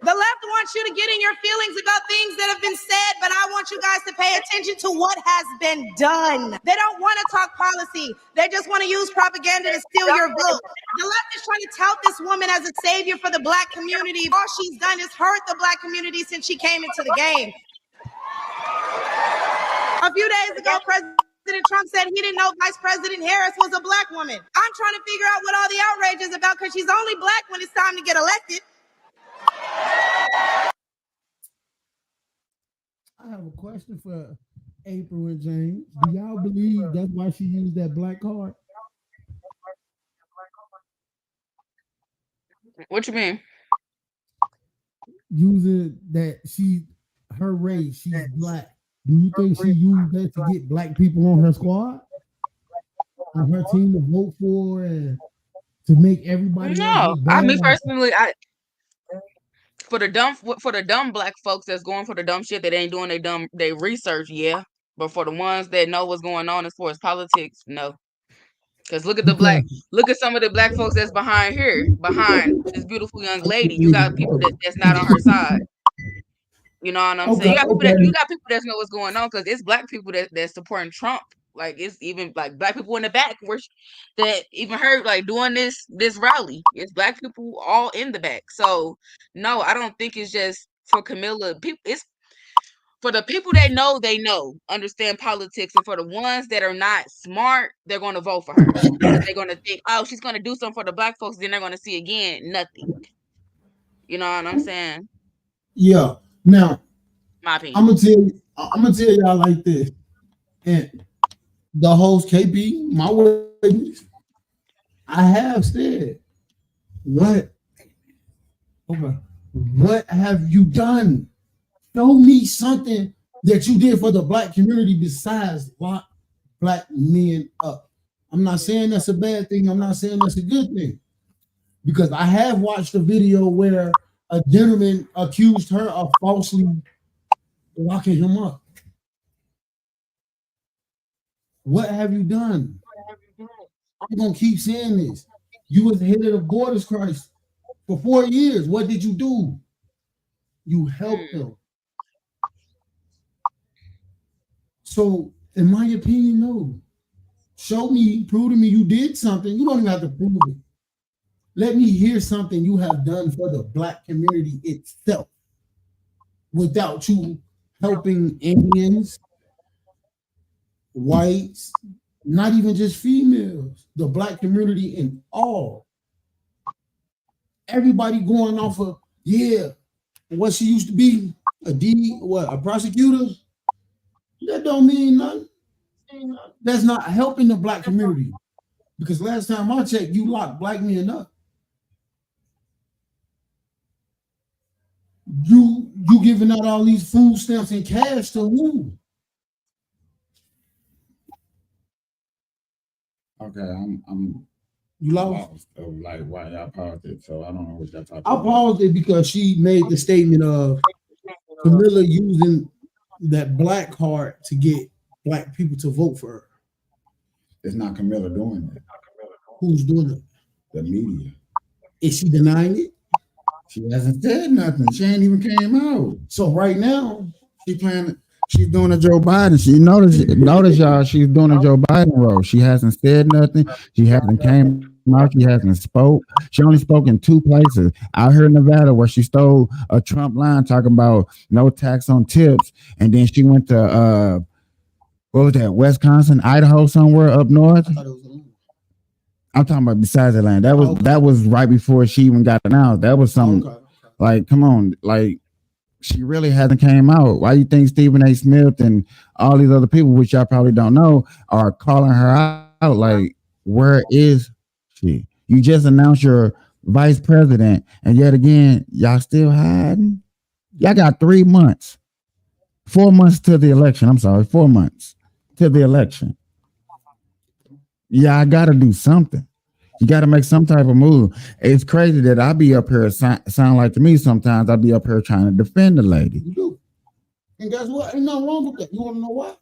The left wants you to get in your feelings about things that have been said, but I want you guys to pay attention to what has been done. They don't want to talk policy. They just want to use propaganda to steal your vote. The left is trying to tout this woman as a savior for the black community. All she's done is hurt the black community since she came into the game. A few days ago, President Trump said he didn't know Vice President Harris was a black woman. I'm trying to figure out what all the outrage is about because she's only black when it's time to get elected. I have a question for April and James. Do y'all believe that's why she used that black card? What you mean? Using that her race, she's black. Do you think she used that to get black people on her squad? On her team to vote for and to make everybody No, else I mean bad? personally, for the dumb black folks that's going for the dumb shit that ain't doing they research, yeah. But for the ones that know what's going on as far as politics, no. Because look at some of the black folks that's behind this beautiful young lady. You got people that's not on her side. You know what I'm saying? You got people that know what's going on because it's black people that's supporting Trump. Like it's even like black people in the back that even heard like doing this rally. It's black people all in the back. So no, I don't think it's just for Camilla. It's for the people that know they understand politics, and for the ones that are not smart, they're going to vote for her. They're going to think, oh, she's going to do something for the black folks. Then they're going to see again nothing. You know what I'm saying? Yeah. Now, my opinion. I'm gonna tell y'all like this, and the host KP, my witness, I have said, what have you done? Show me something that you did for the black community besides lock black men up. I'm not saying that's a bad thing. I'm not saying that's a good thing, because I have watched a video where a gentleman accused her of falsely locking him up. What have you done? I'm gonna keep saying this. You was head of the Borders Christ for 4 years. What did you do? You helped them. So, in my opinion, no. Show me, prove to me you did something. You don't even have to prove it. Let me hear something you have done for the black community itself without you helping Indians, whites, not even just females, the black community in all. everybody going off of what she used to be, a prosecutor. That don't mean nothing. That's not helping the black community. Because last time I checked, you locked black men up. You giving out all these food stamps and cash to who? Okay, I'm you lost of like why y'all paused it, so I don't know what y'all talking I about. paused it because she made the statement of Camilla using that black card to get black people to vote for her. It's not Camilla doing that. Who's doing it? The media. Is she denying it? She hasn't said nothing. She ain't even came out. So right now, she's doing a Joe Biden. She notice y'all, she's doing a Joe Biden role. She hasn't said nothing. She hasn't came out. She hasn't spoke. She only spoke in 2 places. Out here in Nevada, where she stole a Trump line talking about no tax on tips, and then she went to what was that? Wisconsin, Idaho, somewhere up north. I'm talking about besides Atlanta. That was right before she even got announced. That was something like, come on, like she really hasn't came out. Why you think Stephen A. Smith and all these other people, which y'all probably don't know, are calling her out? Like, where is she? You just announced your vice president, and yet again, y'all still hiding. Y'all got 3 months, 4 months to the election. I'm sorry, 4 months to the election. Yeah, I got to do something. You got to make some type of move. It's crazy that I be up here, sound like to me sometimes I be up here trying to defend the lady. You do. And guess what? Ain't nothing wrong with that. You want to know why?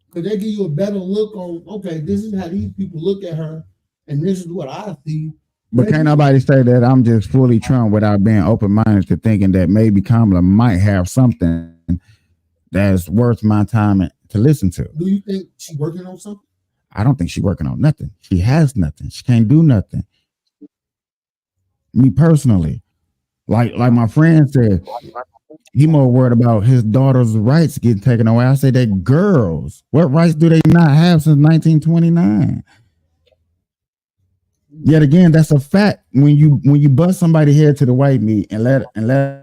Because they give you a better look on, okay, this is how these people look at her, and this is what I see. But can't nobody say that I'm just fully Trump without being open-minded to thinking that maybe Kamala might have something that's worth my time to listen to. Do you think she's working on something? I don't think she's working on nothing. She has nothing. She can't do nothing. Me personally, like my friend said, he more worried about his daughter's rights getting taken away. I say that girls, what rights do they not have since 1929? Yet again, that's a fact. When you bust somebody head to the white meat and let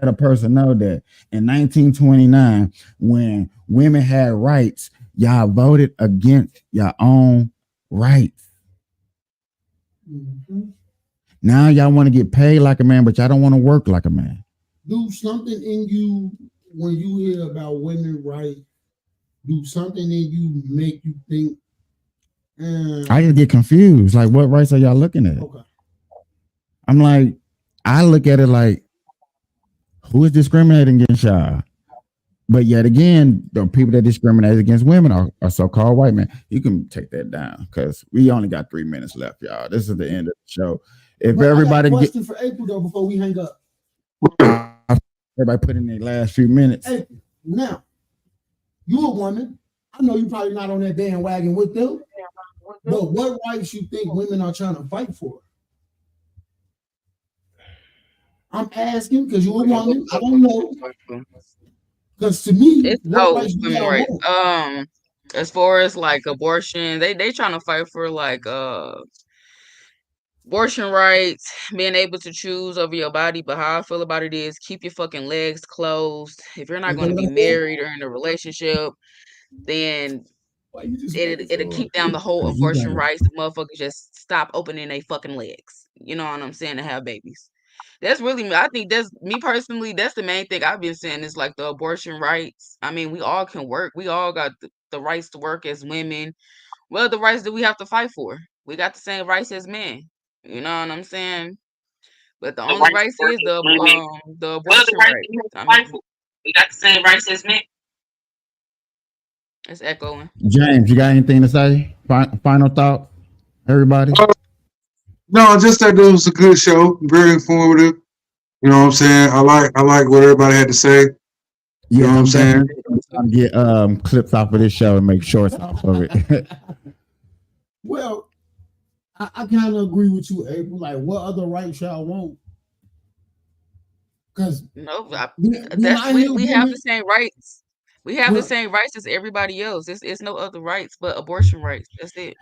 a person know that in 1929, when women had rights, y'all voted against your own rights. Mm-hmm. Now y'all want to get paid like a man, but y'all don't want to work like a man. Do something in you when you hear about women rights. Do something in you make you think. I just get confused. Like, what rights are y'all looking at? Okay. I'm like, I look at it like, who is discriminating against y'all? But yet again, the people that discriminate against women are so-called white men. You can take that down because we only got 3 minutes left, y'all. This is the end of the show. If But everybody I got a question for April though before we hang up. everybody put in their last few minutes. April, now you a woman. I know you probably not on that bandwagon with them. But what rights you think women are trying to fight for? I'm asking because you're a woman. I don't know. Because to me, It's women rights. As far as like abortion, they trying to fight for like abortion rights, being able to choose over your body. But how I feel about it is keep your fucking legs closed. If you're not going to be married or in a relationship, then it'll keep down the whole abortion rights. The motherfuckers just stop opening their fucking legs. You know what I'm saying? To have babies. That's really, I think that's me personally. That's the main thing I've been saying is like the abortion rights. I mean, we all can work. We all got the rights to work as women. What are the rights that we have to fight for? We got the same rights as men. You know what I'm saying? But the only rights is the abortion rights. I mean, we got the same rights as men. It's echoing. James, you got anything to say? Final thought, everybody? No, just that it was a good show, very informative. You know what I'm saying? I like what everybody had to say. You know what I'm saying? I'm get clips off of this show and make shorts off of it. Well, I kind of agree with you, April. Like, what other rights y'all want? Because no, we have the same rights. We have the same rights as everybody else. It's no other rights but abortion rights. That's it.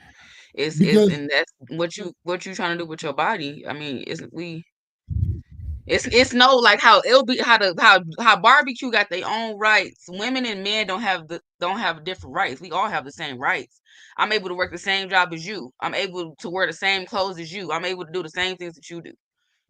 It's and that's what you trying to do with your body. I mean, It's no like how it'll be how barbecue got their own rights. Women and men don't have different rights. We all have the same rights. I'm able to work the same job as you. I'm able to wear the same clothes as you. I'm able to do the same things that you do.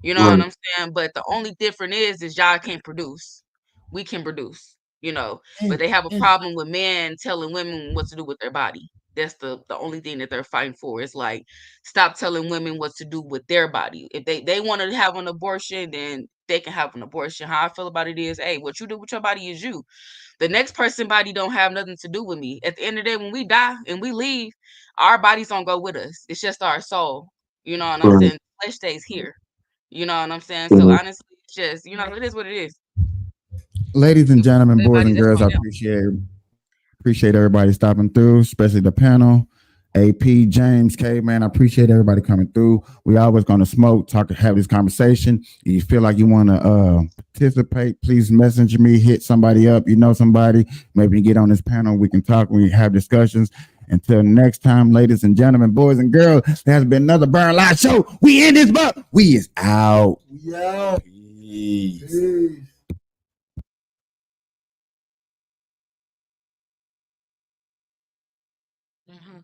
You know what I'm saying? But the only difference is y'all can't produce. We can produce, but they have a problem with men telling women what to do with their body. That's the only thing that they're fighting for. It's like, stop telling women what to do with their body. If they want to have an abortion, then they can have an abortion. How I feel about it is, hey, what you do with your body is you. The next person body don't have nothing to do with me. At the end of the day, when we die and we leave, our bodies don't go with us. It's just our soul. You know what I'm saying? Flesh stays here. You know what I'm saying? So honestly, it's just, it is what it is. Ladies and gentlemen, boys Everybody and just girls, I calm down. appreciate everybody stopping through, especially the panel. AP, James, K, man, I appreciate everybody coming through. We always going to smoke, talk, have this conversation. If you feel like you want to participate, please message me, hit somebody up. You know somebody, maybe you get on this panel. We can talk, we have discussions. Until next time, ladies and gentlemen, boys and girls, there has been another Burn Live show. We in this, but we is out. Yeah. Peace. Mhm.